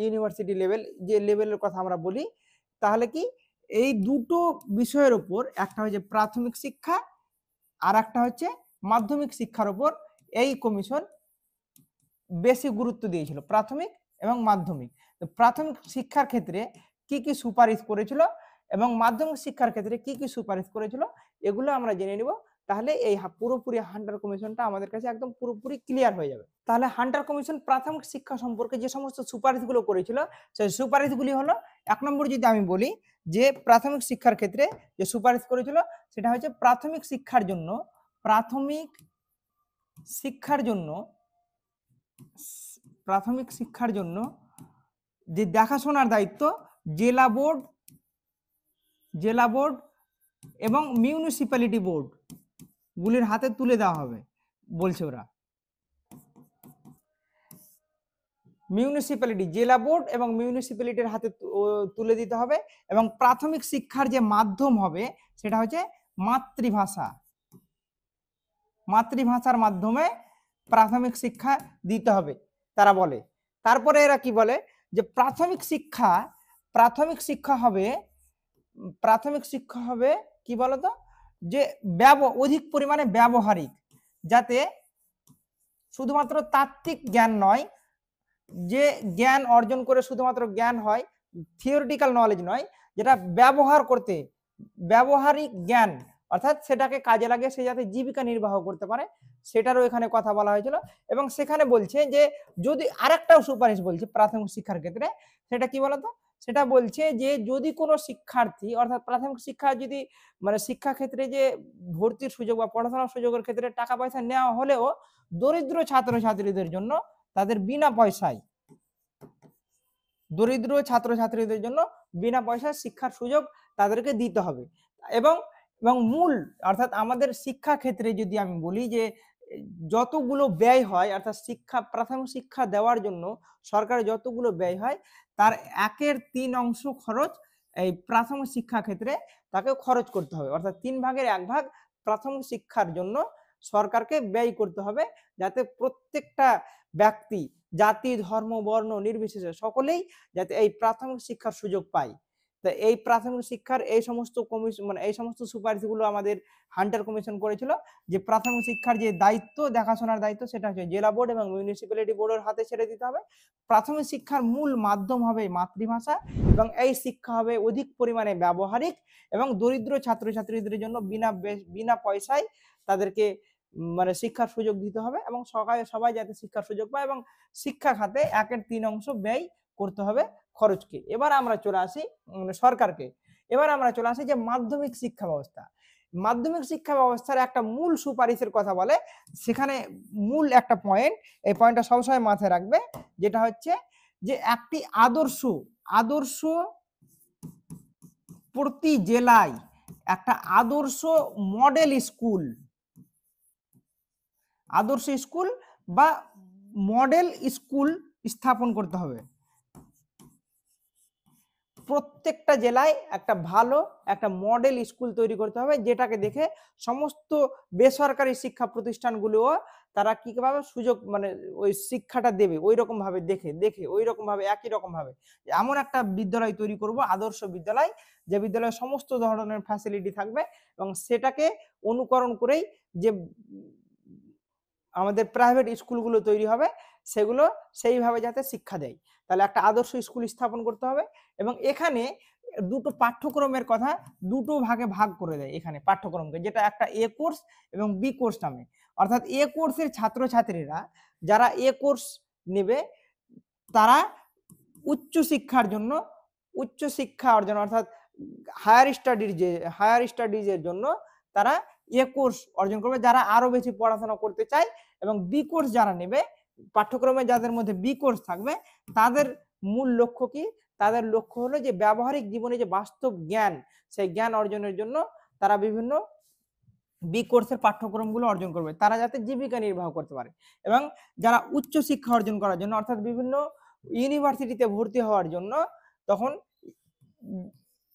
ইউনিভার্সিটি লেভেল, যে লেভেলের কথা আমরা বলি। তাহলে কি এই দুটো বিষয়ের উপর, একটা হচ্ছে প্রাথমিক শিক্ষা আর একটা হচ্ছে মাধ্যমিক শিক্ষার উপর এই কমিশন বেশি গুরুত্ব দিয়েছিল, প্রাথমিক এবং মাধ্যমিক। তো প্রাথমিক শিক্ষার ক্ষেত্রে কি কি সুপারিশ করেছিল এবং মাধ্যমিক শিক্ষার ক্ষেত্রে কি কি সুপারিশ করেছিল, এগুলো আমরা জেনে নিব। তাহলে এই পুরোপুরি হান্টার কমিশনটা আমাদের কাছে একদম পুরোপুরি ক্লিয়ার হয়ে যাবে। তাহলে হান্টার কমিশন প্রাথমিক শিক্ষা সম্পর্কে যে সমস্ত সুপারিশগুলো করেছিল, সেই সুপারিশগুলি হলো, 1 নম্বর যদি আমি বলি যে প্রাথমিক শিক্ষার ক্ষেত্রে যে সুপারিশ করেছিল, সেটা হচ্ছে প্রাথমিক শিক্ষার জন্য যে দেখাশোনার দায়িত্ব জেলা বোর্ড এবং মিউনিসিপ্যালিটি বোর্ড গুলির হাতে তুলে দেওয়া হবে বলছে ওরা। মিউনিসিপ্যালিটি, জেলা বোর্ড এবং মিউনিসিপ্যালিটির হাতে তুলে দিতে হবে। এবং প্রাথমিক শিক্ষার যে মাধ্যম হবে সেটা হচ্ছে মাতৃভাষার মাধ্যমে প্রাথমিক শিক্ষা দিতে হবে তারা বলে। তারপরে এরা কি বলে যে প্রাথমিক শিক্ষা হবে কি বলতো, যে অধিক পরিমাণে ব্যবহারিক, যাতে শুধুমাত্র তাত্ত্বিক জ্ঞান নয়, যে জ্ঞান অর্জন করে শুধুমাত্র জ্ঞান হয়, থিওরিটিক্যাল নলেজ নয়, যেটা ব্যবহারিক জ্ঞান, অর্থাৎ সেটাকে কাজে লাগিয়ে সে যাতে জীবিকা নির্বাহ করতে পারে, সেটারও এখানে কথা বলা হয়েছিল। এবং সেখানে বলছে যে যদি আরেকটাও সুপারিশ বলছে প্রাথমিক শিক্ষার ক্ষেত্রে, সেটা কি বলতো, সেটা বলছে যে যদি কোনো শিক্ষার্থী অর্থাৎ প্রাথমিক শিক্ষা যদি মানে শিক্ষাক্ষেত্রে যে ভর্তির সুযোগ বা পড়াশোনার সুযোগের ক্ষেত্রে টাকা পয়সা নেওয়া হলেও দরিদ্র ছাত্রছাত্রীদের জন্য তাদের বিনা পয়সায় দরিদ্র ছাত্রছাত্রীদের জন্য বিনা পয়সায় শিক্ষার সুযোগ তাদেরকে দিতে হবে। এবং এবং মূল অর্থাৎ আমাদের শিক্ষা ক্ষেত্রে যদি আমি বলি যে যতগুলো ব্যয় হয় অর্থাৎ প্রাথমিক শিক্ষা দেওয়ার জন্য সরকারের যতগুলো ব্যয় হয় তার 1/3 অংশ খরচ এই প্রাথমিক শিক্ষা ক্ষেত্রে তাকে খরচ করতে হবে। অর্থাৎ 3 ভাগের 1 ভাগ প্রাথমিক শিক্ষার জন্য সরকারকে ব্যয় করতে হবে, যাতে প্রত্যেকটা ব্যক্তি জাতি, ধর্ম, বর্ণ নির্বিশেষে সকলেই যাতে এই প্রাথমিক শিক্ষার সুযোগ পায়। তো এই প্রাথমিক শিক্ষার এই সমস্ত মানে এই সমস্ত সুপারিশগুলো আমাদের হান্টার কমিশন করেছিল, যে প্রাথমিক শিক্ষার যে দায়িত্ব, দেখাশোনার দায়িত্ব সেটা হচ্ছে জেলা বোর্ড এবং মিউনিসিপ্যালিটি বোর্ডের হাতে ছেড়ে দিতে হবে। প্রাথমিক শিক্ষার মূল মাধ্যম হবে মাতৃভাষা এবং এই শিক্ষা হবে অধিক পরিমাণে ব্যবহারিক এবং দরিদ্র ছাত্রছাত্রীদের জন্য বিনা পয়সায় তাদেরকে মানে শিক্ষার সুযোগ দিতে হবে এবং সবাই যাতে শিক্ষার সুযোগ পায় এবং শিক্ষা খাতে 1/3 অংশ ব্যয় করতে হবে খরচকে। এবার আমরা চলে আসি সরকারকে। এবার আমরা চলে আসি যে মাধ্যমিক শিক্ষা ব্যবস্থা। মাধ্যমিক শিক্ষা ব্যবস্থার একটা মূল সুপারিশের কথা বলে, সেখানে মূল একটা পয়েন্ট, এই পয়েন্টটা সবসময় মাথায় রাখবে, যেটা হচ্ছে যে একটি আদর্শ প্রতি জেলায় একটা আদর্শ মডেল স্কুল বা মডেল স্কুল স্থাপন করতে হবে। প্রত্যেকটা জেলায় একটা ভালো একটা মডেল স্কুল তৈরি করতে হবে, যেটাকে দেখে সমস্ত বেসরকারি শিক্ষা প্রতিষ্ঠানগুলোও তারা কিভাবে সুযোগ মানে ওই শিক্ষাটা দেবে ওই রকম ভাবে দেখে ওই রকম ভাবে একই রকম ভাবে এমন একটা বিদ্যালয় তৈরি করব, আদর্শ বিদ্যালয়, যে বিদ্যালয়ে সমস্ত ধরনের ফ্যাসিলিটি থাকবে এবং সেটাকে অনুকরণ করেই যে আমাদের প্রাইভেট স্কুলগুলো তৈরি হবে সেগুলো সেইভাবে যাতে শিক্ষা দেয়। তাহলে একটা আদর্শ স্কুল স্থাপন করতে হবে এবং এখানে দুটো পাঠ্যক্রমের কথা দুটো ভাগে ভাগ করে দেয় এখানে পাঠ্যক্রমকে, যেটা একটা এ কোর্স এবং বি কোর্স নামে। অর্থাৎ এ কোর্সের ছাত্রছাত্রীরা যারা এ কোর্স নেবে তারা উচ্চ শিক্ষা অর্জন অর্থাৎ হায়ার স্টাডিজের জন্য তারা এ কোর্স অর্জন করবে, যারা আরো বেশি পড়াশোনা করতে চায়। এবং বি কোর্স যারা নেবে, পাঠ্যক্রমে যাদের মধ্যে বি কোর্স থাকবে, তাদের মূল লক্ষ্য কি? তাদের লক্ষ্য হলো যে ব্যবহারিক জীবনে যে বাস্তব জ্ঞান, সেই জ্ঞান অর্জনের জন্য তারা বিভিন্ন বি কোর্সের পাঠ্যক্রমগুলো অর্জন করবে, তারা যাতে জীবিকা নির্বাহ করতে পারে। এবং যারা উচ্চ শিক্ষা অর্জন করার জন্য অর্থাৎ বিভিন্ন ইউনিভার্সিটিতে ভর্তি হওয়ার জন্য, তখন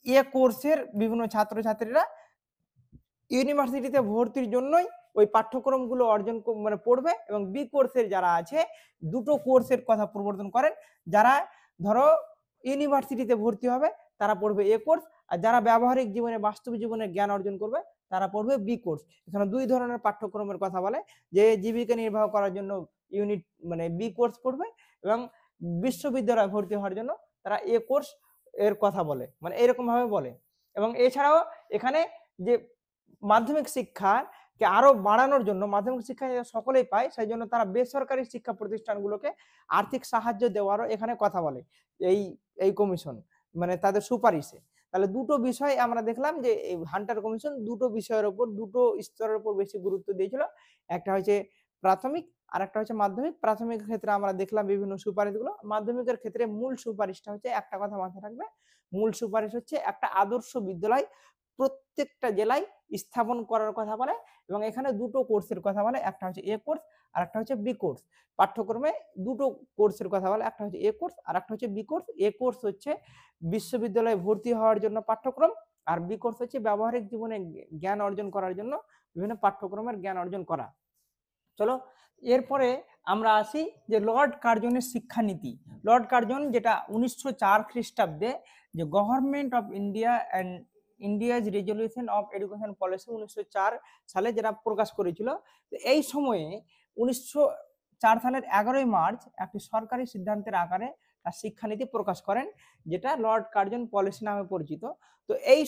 এ কোর্সের বিভিন্ন ছাত্রছাত্রীরা ইউনিভার্সিটিতে ভর্তির জন্যই ওই পাঠ্যক্রমগুলো মানে পড়বে। এবং বি কোর্সের যারা আছে দুটো কোর্সের কথা প্রবর্তন করেন, যারা ধরো ইউনিভার্সিটিতে ভর্তি হবে তারা পড়বে এ কোর্স, আর যারা ব্যবহারিক জীবনে বাস্তব জীবনে জ্ঞান অর্জন করবে তারা পড়বে বি কোর্স। এখানে দুই ধরনের পাঠ্যক্রমের কথা বলে, যে জীবিকা নির্বাহ করার জন্য মানে বি কোর্স পড়বে এবং বিশ্ববিদ্যালয়ে ভর্তি হওয়ার জন্য তারা এ কোর্স এর কথা বলে, মানে এরকম ভাবে বলে। এবং এছাড়াও এখানে যে মাধ্যমিক শিক্ষাকে আরো বাড়ানোর জন্য, মাধ্যমিক শিক্ষা সকলেই পায় সেই জন্য তারা বেসরকারি শিক্ষা প্রতিষ্ঠানগুলোকে আর্থিক সাহায্য দেওয়ারও এখানে কথা বলে এই কমিশন, মানে তাদের সুপারিশে। তাহলে দুটো বিষয় আমরা দেখলাম যে এই হান্টার কমিশন দুটো বিষয়ের উপর, দুটো স্তরের উপর বেশি গুরুত্ব দিয়েছিল। একটা হচ্ছে প্রাথমিক আর একটা হচ্ছে মাধ্যমিক। প্রাথমিকের ক্ষেত্রে আমরা দেখলাম বিভিন্ন সুপারিশগুলো, মাধ্যমিকের ক্ষেত্রে মূল সুপারিশটা হচ্ছে একটা কথা মাথায় রাখবে, মূল সুপারিশ হচ্ছে একটা আদর্শ বিদ্যালয় প্রত্যেকটা জেলায় স্থাপন করার কথা বলে। এবং এখানে দুটো কোর্সের কথা বলে, একটা হচ্ছে এ কোর্স আর একটা হচ্ছে বি কোর্স। পাঠ্যক্রমে দুটো কোর্সের কথা বলে, একটা হচ্ছে এ কোর্স আর একটা হচ্ছে বি কোর্স। এ কোর্স হচ্ছে বিশ্ববিদ্যালয়ে ভর্তি হওয়ার জন্য পাঠ্যক্রম, আর বি কোর্স হচ্ছে ব্যবহারিক জীবনে জ্ঞান অর্জন করার জন্য বিভিন্ন পাঠ্যক্রমের জ্ঞান অর্জন করা। চলো এরপরে আমরা আসি যে লর্ড কার্জনের শিক্ষানীতি। লর্ড কার্জন যেটা 1904 খ্রিস্টাব্দে যে government of India and India's resolution of education policy 1904 সালে যেটা প্রকাশ করেছিল। এই সময়ে 1904 সালের 11ই মার্চ একটি সরকারি সিদ্ধান্তের আকারে তার শিক্ষানীতি প্রকাশ করেন, যেটা লর্ড কার্জন পলিসি নামে পরিচিত। তো এই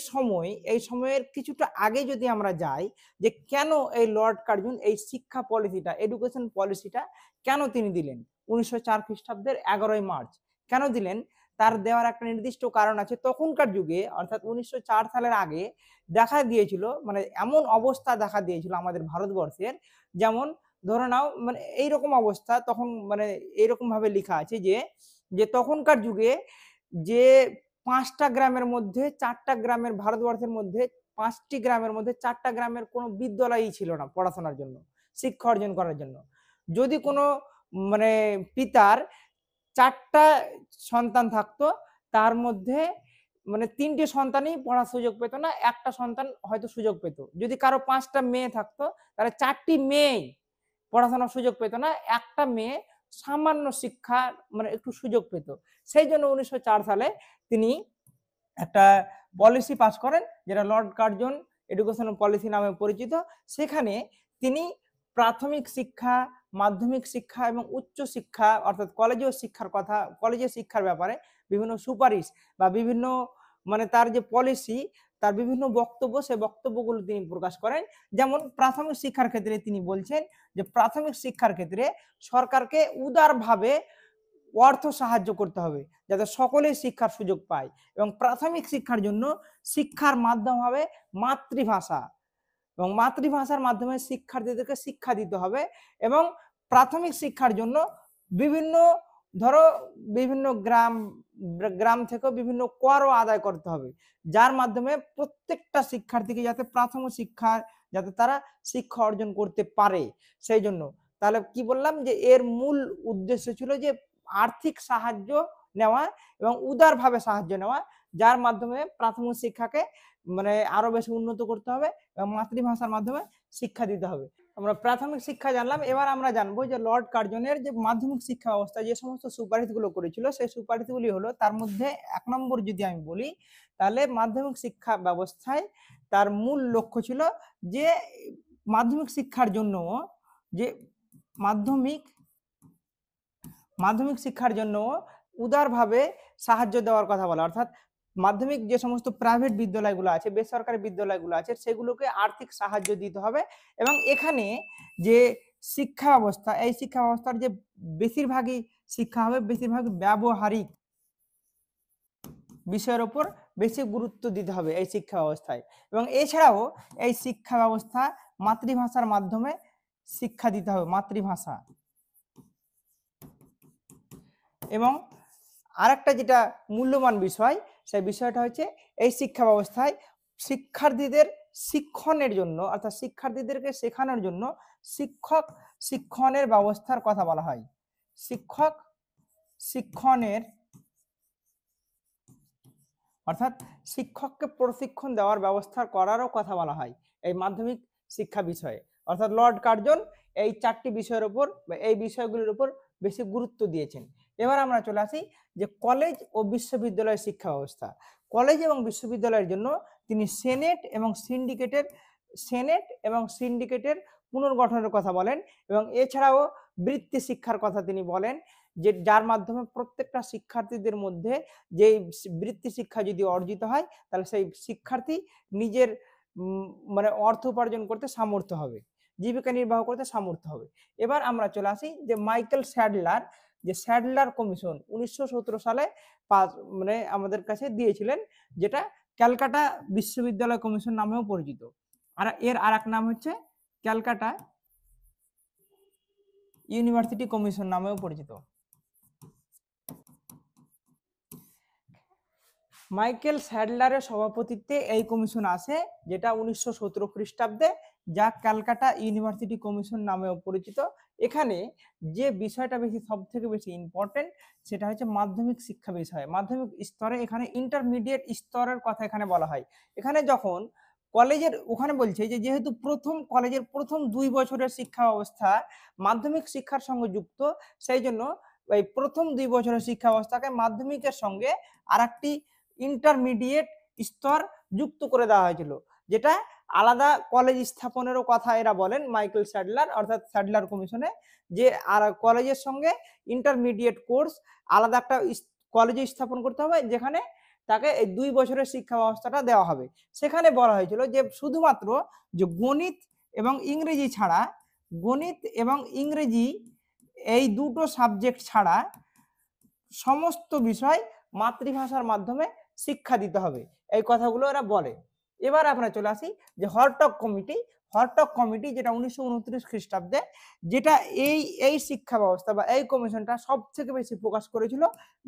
সময়ের কিছুটা আগে যদি আমরা যাই, যে কেন এই লর্ড কার্জন এই শিক্ষা পলিসিটা, এডুকেশন পলিসিটা কেন তিনি দিলেন 1904 খ্রিস্টাব্দের 11ই মার্চ কেন দিলেন, তার দেওয়ার একটা নির্দিষ্ট কারণ আছে। তখনকার যুগে অর্থাৎ 1904 সালের আগে দেখা দিয়েছিল, মানে এমন অবস্থা দেখা দিয়েছিল আমাদের ভারতবর্ষের, যেমন ধরে নাও মানে এইরকম অবস্থা তখন, মানে এইরকম ভাবে লেখা আছে যে যে তখনকার যুগে যে 5টা গ্রামের মধ্যে 4টা গ্রামের, ভারতবর্ষের মধ্যে 5টি গ্রামের মধ্যে 4টা গ্রামের কোনো বিদ্যালয়ই ছিল না পড়াশোনার জন্য, শিক্ষা অর্জন করার জন্য। যদি কোনো মানে পিতার 4টা সন্তান থাকতো, তার মধ্যে মানে 3টে সন্তানই পড়ার সুযোগ পেত না, একটা সন্তান হয়তো সুযোগ পেত। যদি কারো 5টা মেয়ে থাকতো, তাহলে 4টি মেয়েই পড়াশোনার সুযোগ পেত না, একটা মেয়ে সামান্য শিক্ষা মানে একটু সুযোগ পেত। সেই জন্য 1904 সালে তিনি একটা পলিসি পাস করেন, যেটা লর্ড কার্জন এডুকেশনাল পলিসি নামে পরিচিত। সেখানে তিনি প্রাথমিক শিক্ষা, মাধ্যমিক শিক্ষা এবং উচ্চ শিক্ষা অর্থাৎ কলেজীয় শিক্ষার কথা, কলেজের শিক্ষার ব্যাপারে বিভিন্ন সুপারিশ বা বিভিন্ন মানে তার যে পলিসি, তার বিভিন্ন বক্তব্য, সেই বক্তব্যগুলো তিনি প্রকাশ করেন। যেমন প্রাথমিক শিক্ষার ক্ষেত্রে তিনি বলছেন যে প্রাথমিক শিক্ষার ক্ষেত্রে সরকারকে উদারভাবে অর্থ সাহায্য করতে হবে, যাতে সকলেই শিক্ষার সুযোগ পায়, এবং প্রাথমিক শিক্ষার জন্য শিক্ষার মাধ্যম হবে মাতৃভাষা, এবং মাতৃভাষার মাধ্যমে শিক্ষার্থীদেরকে শিক্ষা দিতে হবে। এবং প্রাথমিক শিক্ষার জন্য বিভিন্ন ধরো বিভিন্ন গ্রাম থেকেও বিভিন্ন করও আদায় করতে হবে, যার মাধ্যমে প্রত্যেকটা শিক্ষার্থীকে যাতে প্রাথমিক শিক্ষা যাতে তারা শিক্ষা অর্জন করতে পারে। সেই জন্য তাহলে কি বললাম যে এর মূল উদ্দেশ্য ছিল যে আর্থিক সাহায্য নেওয়া এবং উদারভাবে সাহায্য নেওয়া, যার মাধ্যমে প্রাথমিক শিক্ষাকে মানে আরো বেশি উন্নত করতে হবে এবং মাতৃভাষার মাধ্যমে শিক্ষা দিতে হবে। আমরা প্রাথমিক শিক্ষা জানলাম, এবার আমরা জানবো যে লর্ড কার্জনের যে মাধ্যমিক শিক্ষা ব্যবস্থা যে সমস্ত সুপারিশগুলো করেছিল, সেই সুপারিশগুলি হলো, তার মধ্যে 1 নম্বর যদি আমি বলি, তাহলে মাধ্যমিক শিক্ষা ব্যবস্থায় তার মূল লক্ষ্য ছিল যে মাধ্যমিক শিক্ষার জন্য যে মাধ্যমিক শিক্ষার জন্য উদারভাবে সাহায্য দেওয়ার কথা বলা, অর্থাৎ মাধ্যমিক যে সমস্ত প্রাইভেট বিদ্যালয়গুলো আছে, বেসরকারি বিদ্যালয়গুলো আছে, সেগুলোকে আর্থিক সাহায্য দিতে হবে। এবং এখানে যে শিক্ষা ব্যবস্থা, এই শিক্ষা ব্যবস্থার যে বেশিরভাগই শিক্ষা হবে বেশিরভাগ ব্যবহারিক বিষয়ের উপর বেশি গুরুত্ব দিতে হবে এই শিক্ষা ব্যবস্থায়। এবং এছাড়াও এই শিক্ষা ব্যবস্থা মাতৃভাষার মাধ্যমে শিক্ষা দিতে হবে, মাতৃভাষা। এবং আরেকটা যেটা মূল্যবান বিষয়, সেই বিষয়টা হচ্ছে এই শিক্ষা ব্যবস্থায় শিক্ষার্থীদের শিক্ষণের জন্য অর্থাৎ শিক্ষার্থীদেরকে শেখানোর জন্য শিক্ষক শিক্ষণের ব্যবস্থার কথা বলা হয়। শিক্ষক শিক্ষণের অর্থাৎ শিক্ষককে প্রশিক্ষণ দেওয়ার ব্যবস্থা করারও কথা বলা হয় এই মাধ্যমিক শিক্ষা বিষয়ে। অর্থাৎ লর্ড কার্জন এই 4টি বিষয়ের উপর বা এই বিষয়গুলির উপর বেশি গুরুত্ব দিয়েছেন। এবার আমরা চলে আসি যে কলেজ ও বিশ্ববিদ্যালয়ের শিক্ষা ব্যবস্থা। কলেজ এবং বিশ্ববিদ্যালয়ের জন্য তিনি সেনেট এবং সিন্ডিকেটের পুনর্গঠনের কথা বলেন, এবং এছাড়াও বৃত্তি শিক্ষার কথা তিনি বলেন, যে যার মাধ্যমে প্রত্যেকটা শিক্ষার্থীদের মধ্যে যে বৃত্তি শিক্ষা যদি অর্জিত হয়, তাহলে সেই শিক্ষার্থী নিজের মানে অর্থ উপার্জন করতে সামর্থ্য হবে, জীবিকা নির্বাহ করতে সামর্থ্য হবে। এবার আমরা চলে আসি যে মাইকেল স্যাডলার, যে স্যাডলার কমিশন 1917 সালে মানে আমাদের কাছে দিয়েছিলেন, যেটা ক্যালকাটা বিশ্ববিদ্যালয় কমিশন নামেও পরিচিত। আর এর আরেক নাম হচ্ছে ক্যালকাটা ইউনিভার্সিটি কমিশন নামেও পরিচিত। মাইকেল স্যাডলারের সভাপতিত্বে এই কমিশন আসে, যেটা 1917 খ্রিস্টাব্দে, যা ক্যালকাটা ইউনিভার্সিটি কমিশন নামেও পরিচিত। এখানে যে বিষয়টা সব থেকে বেশি ইম্পর্টেন্ট, সেটা হচ্ছে মাধ্যমিক শিক্ষা বিষয়। মাধ্যমিক স্তরে এখানে ইন্টারমিডিয়েট স্তরের কথা এখানে বলা হয়। এখানে যখন কলেজের ওখানে বলছে যে যেহেতু কলেজের প্রথম 2 বছরের শিক্ষা ব্যবস্থা মাধ্যমিক শিক্ষার সঙ্গে যুক্ত, সেই জন্য এই প্রথম 2 বছরের শিক্ষা ব্যবস্থাকে মাধ্যমিকের সঙ্গে আরেকটি ইন্টারমিডিয়েট স্তর যুক্ত করে দেওয়া হয়েছিল, যেটা আলাদা কলেজ স্থাপনেরও কথা এরা বলেন মাইকেল স্যাডলার অর্থাৎ স্যাডলার কমিশনে, যে আর কলেজের সঙ্গে ইন্টারমিডিয়েট কোর্স আলাদা একটা কলেজে স্থাপন করতে হবে, যেখানে তাকে এই 2 বছরের শিক্ষা ব্যবস্থাটা দেওয়া হবে। সেখানে বলা হয়েছিল যে শুধুমাত্র যে গণিত এবং ইংরেজি ছাড়া, গণিত এবং ইংরেজি এই দুটো সাবজেক্ট ছাড়া সমস্ত বিষয় মাতৃভাষার মাধ্যমে শিক্ষা দিতে হবে, এই কথাগুলো এরা বলে। এবার আমরা চলে আসি যে হলটক কমিটি। হরটক কমিটি, যেটা 1929 খ্রিস্টাব্দে, যেটা এই শিক্ষা ব্যবস্থা বা এই কমিশনটা সব থেকে বেশি ফোকাস করেছিল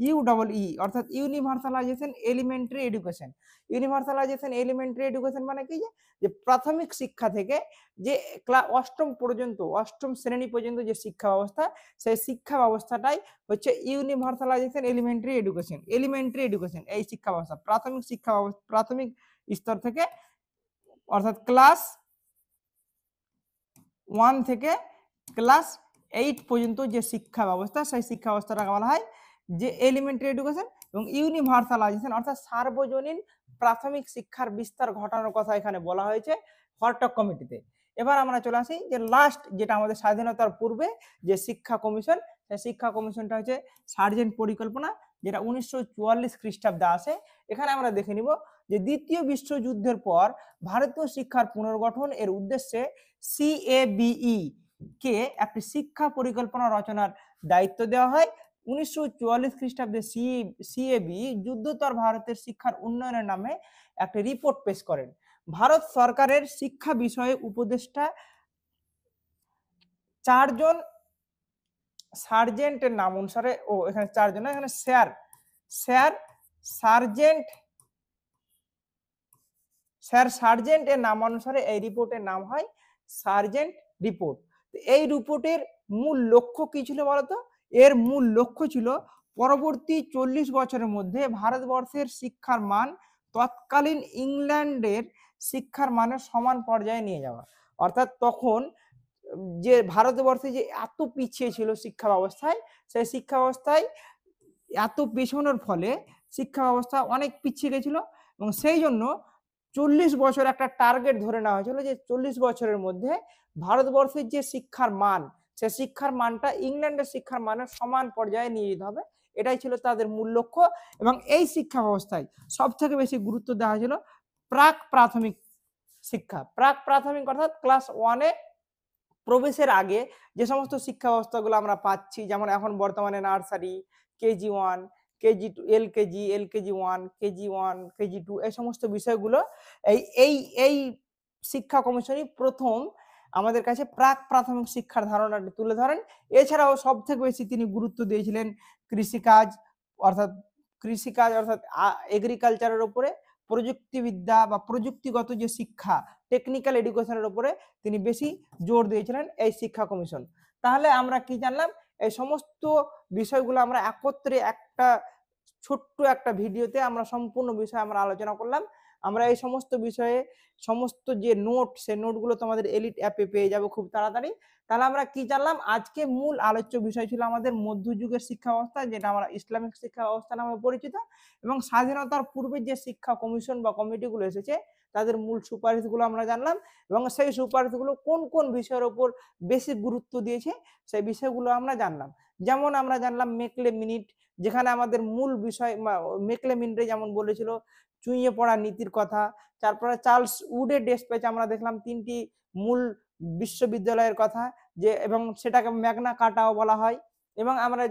ইউডব্লিউই অর্থাৎ universalisation elementary education. Universalisation elementary education মানে কি, যে প্রাথমিক শিক্ষা থেকে যে অষ্টম পর্যন্ত, অষ্টম শ্রেণী পর্যন্ত যে শিক্ষা ব্যবস্থা, সেই শিক্ষা ব্যবস্থাটাই হচ্ছে universalisation elementary education. Elementary education এই শিক্ষা ব্যবস্থা প্রাথমিক শিক্ষা প্রাথমিক স্তর থেকে অর্থাৎ ক্লাস 1 থেকে ক্লাস 8 পর্যন্ত যে শিক্ষা ব্যবস্থা, সেই শিক্ষা ব্যবস্থাটাকে বলা হয় যে এলিমেন্টারি এডুকেশন। এবং ইউনিভার্সালাইজেশন অর্থাৎ সার্বজনীন প্রাথমিক শিক্ষার বিস্তার ঘটানোর কথা এখানে বলা হয়েছে হরটক কমিটিতে। এবার আমরা চলে আসি যে লাস্ট, যেটা আমাদের স্বাধীনতার পূর্বে যে শিক্ষা কমিশন, সেই শিক্ষা কমিশনটা হচ্ছে সার্জেন্ট পরিকল্পনা, যেটা 1944 খ্রিস্টাব্দে আসে। এখানে আমরা দেখে নিব যে দ্বিতীয় বিশ্বযুদ্ধের পর ভারতীয় শিক্ষার পুনর্গঠন এর উদ্দেশ্যে CABE কে একটি শিক্ষা পরিকল্পনা রচনার দায়িত্ব দেওয়া হয়। 1944 খ্রিস্টাব্দে CABE যুদ্ধোত্তর ভারতের শিক্ষার উন্নয়নের নামে একটা রিপোর্ট পেশ করেন। ভারত সরকারের শিক্ষা বিষয়ে উপদেষ্টা 4 জন সার্জেন্টের নাম অনুসারে, এখানে 4 জন, এখানে স্যার সার্জেন্ট এর নাম অনুসারে এই রিপোর্টের নাম হয় সার্জেন্ট রিপোর্ট। এই রিপোর্টের মূল লক্ষ্য কি ছিল বলতো? এর মূল লক্ষ্য ছিল পরবর্তী 40 বছরের মধ্যে ভারতবর্ষের শিক্ষার মান তৎকালীন ইংল্যান্ডের শিক্ষার মানের সমান পর্যায়ে নিয়ে যাওয়া। অর্থাৎ তখন যে ভারতবর্ষে যে এত পিছিয়ে ছিল শিক্ষা ব্যবস্থায়, সেই শিক্ষা ব্যবস্থায় এত পেছনের ফলে শিক্ষা ব্যবস্থা অনেক পিছিয়ে গেছিল, এবং সেই জন্য 40 বছর একটা টার্গেট ধরে নেওয়া হয়েছিল যে 40 বছরের মধ্যে ভারতবর্ষের যে শিক্ষার মান, সে শিক্ষার মানটা ইংল্যান্ডের শিক্ষার মানের সমান পর্যায়ে নিয়ে যেতে হবে। এটাই ছিল তাদের মূল লক্ষ্য। এবং এই শিক্ষা ব্যবস্থায় সব থেকে বেশি গুরুত্ব দেওয়া হয়েছিল প্রাক প্রাথমিক শিক্ষা। প্রাক প্রাথমিক অর্থাৎ ক্লাস 1-এ প্রবেশের আগে যে সমস্ত শিক্ষা ব্যবস্থাগুলো আমরা পাচ্ছি, যেমন এখন বর্তমানে nursery, KG1, KG2, LKG1, KG1, KG2, এই সমস্ত বিষয়গুলো এই শিক্ষা কমিশনই প্রথম আমাদের কাছে প্রাক প্রাথমিক শিক্ষার ধারণাটি তুলে ধরেন। এছাড়াও সব থেকে বেশি তিনি গুরুত্ব দিয়েছিলেন কৃষিকাজ অর্থাৎ এগ্রিকালচারের উপরে, প্রযুক্তিবিদ্যা বা প্রযুক্তিগত যে শিক্ষা, টেকনিক্যাল এডুকেশনের উপরে তিনি বেশি জোর দিয়েছিলেন এই শিক্ষা কমিশন। তাহলে আমরা কি জানলাম? এই সমস্ত বিষয়গুলো আমরা একত্রে একটা ছোট্ট একটা ভিডিওতে আমরা সম্পূর্ণ বিষয় আমরা আলোচনা করলাম। আমরা এই সমস্ত বিষয়ে সমস্ত যে নোট, সেই নোটগুলো তোমাদের এলিট অ্যাপে পেয়ে যাবে খুব তাড়াতাড়ি। তাহলে আমরা কি জানলাম? আজকে মূল আলোচ্য বিষয় ছিল আমাদের মধ্যযুগের শিক্ষা ব্যবস্থা, যেটা আমরা ইসলামিক শিক্ষা ব্যবস্থা নামে পরিচিত, এবং স্বাধীনতার পূর্বে যে শিক্ষা কমিশন বা কমিটিগুলো এসেছে তাদের মূল সুপারিশগুলো আমরা জানলাম, এবং সেই সুপারিশগুলো কোন কোন বিষয়ের উপর বেশি গুরুত্ব দিয়েছে সেই বিষয়গুলো আমরা জানলাম। যেমন আমরা জানলাম মেকলে মিনিট, যেখানে আমাদের মূল বিষয় মেকলে মিনিটে যেমন বলেছিল চুইয়ে পড়া নীতির কথা। তারপরে চার্লস উডের ডেসপ্যাচ আমরা দেখলাম 3টি মূল বিশ্ববিদ্যালয়ের কথা, যে এবং সেটাকে ম্যাগনা কার্টাও বলা হয়। এবং আমরা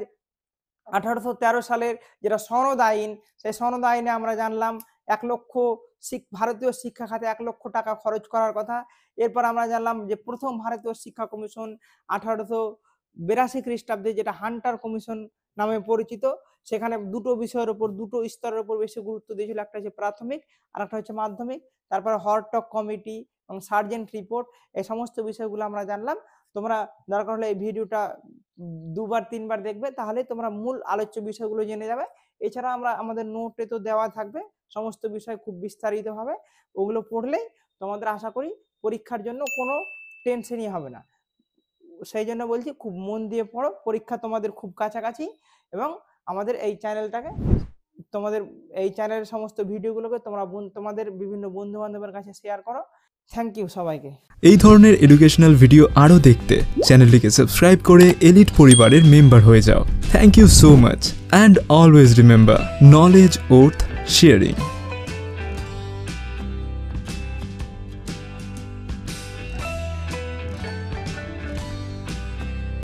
1813 সালের যেটা সনদ আইন, সেই সনদ আইনে আমরা জানলাম 1 লক্ষ ভারতীয় শিক্ষা খাতে 1 লক্ষ টাকা খরচ করার কথা। এরপর আমরা জানলাম যে প্রথম ভারতীয় শিক্ষা কমিশন 1882 খ্রিস্টাব্দে, যেটা হান্টার কমিশন নামে পরিচিত, সেখানে দুটো বিষয়ের উপর, দুটো স্তরের উপর বেশি গুরুত্ব দিয়েছিল, একটা হচ্ছে প্রাথমিক আর একটা হচ্ছে মাধ্যমিক। তারপরে হরটক কমিটি এবং সার্জেন্ট রিপোর্ট, এই সমস্ত বিষয়গুলো আমরা জানলাম। তোমরা দরকার হলে এই ভিডিওটা 2-3 বার দেখবে, তাহলে তোমরা মূল আলোচ্য বিষয়গুলো জেনে যাবে। এছাড়া আমাদের নোটে তো দেওয়া থাকবে সমস্ত বিষয় খুব বিস্তারিতভাবে, ওগুলো পড়লেই তোমাদের আশা করি পরীক্ষার জন্য কোনো টেনশনই হবে না। সেই জন্য বলছি খুব মন দিয়ে পড়ো, পরীক্ষা তোমাদের খুব কাছাকাছি। এবং আমাদের এই চ্যানেলটাকে, তোমাদের এই চ্যানেলের সমস্ত ভিডিওগুলোকে তোমরা তোমাদের বিভিন্ন বন্ধু বান্ধবের কাছে শেয়ার করো। থ্যাংক ইউ সবাইকে। এই ধরনের এডুকেশনাল ভিডিও আরও দেখতে চ্যানেলটিকে সাবস্ক্রাইব করে এলিট পরিবারের মেম্বার হয়ে যাও। Thank you so much and always remember, knowledge worth sharing.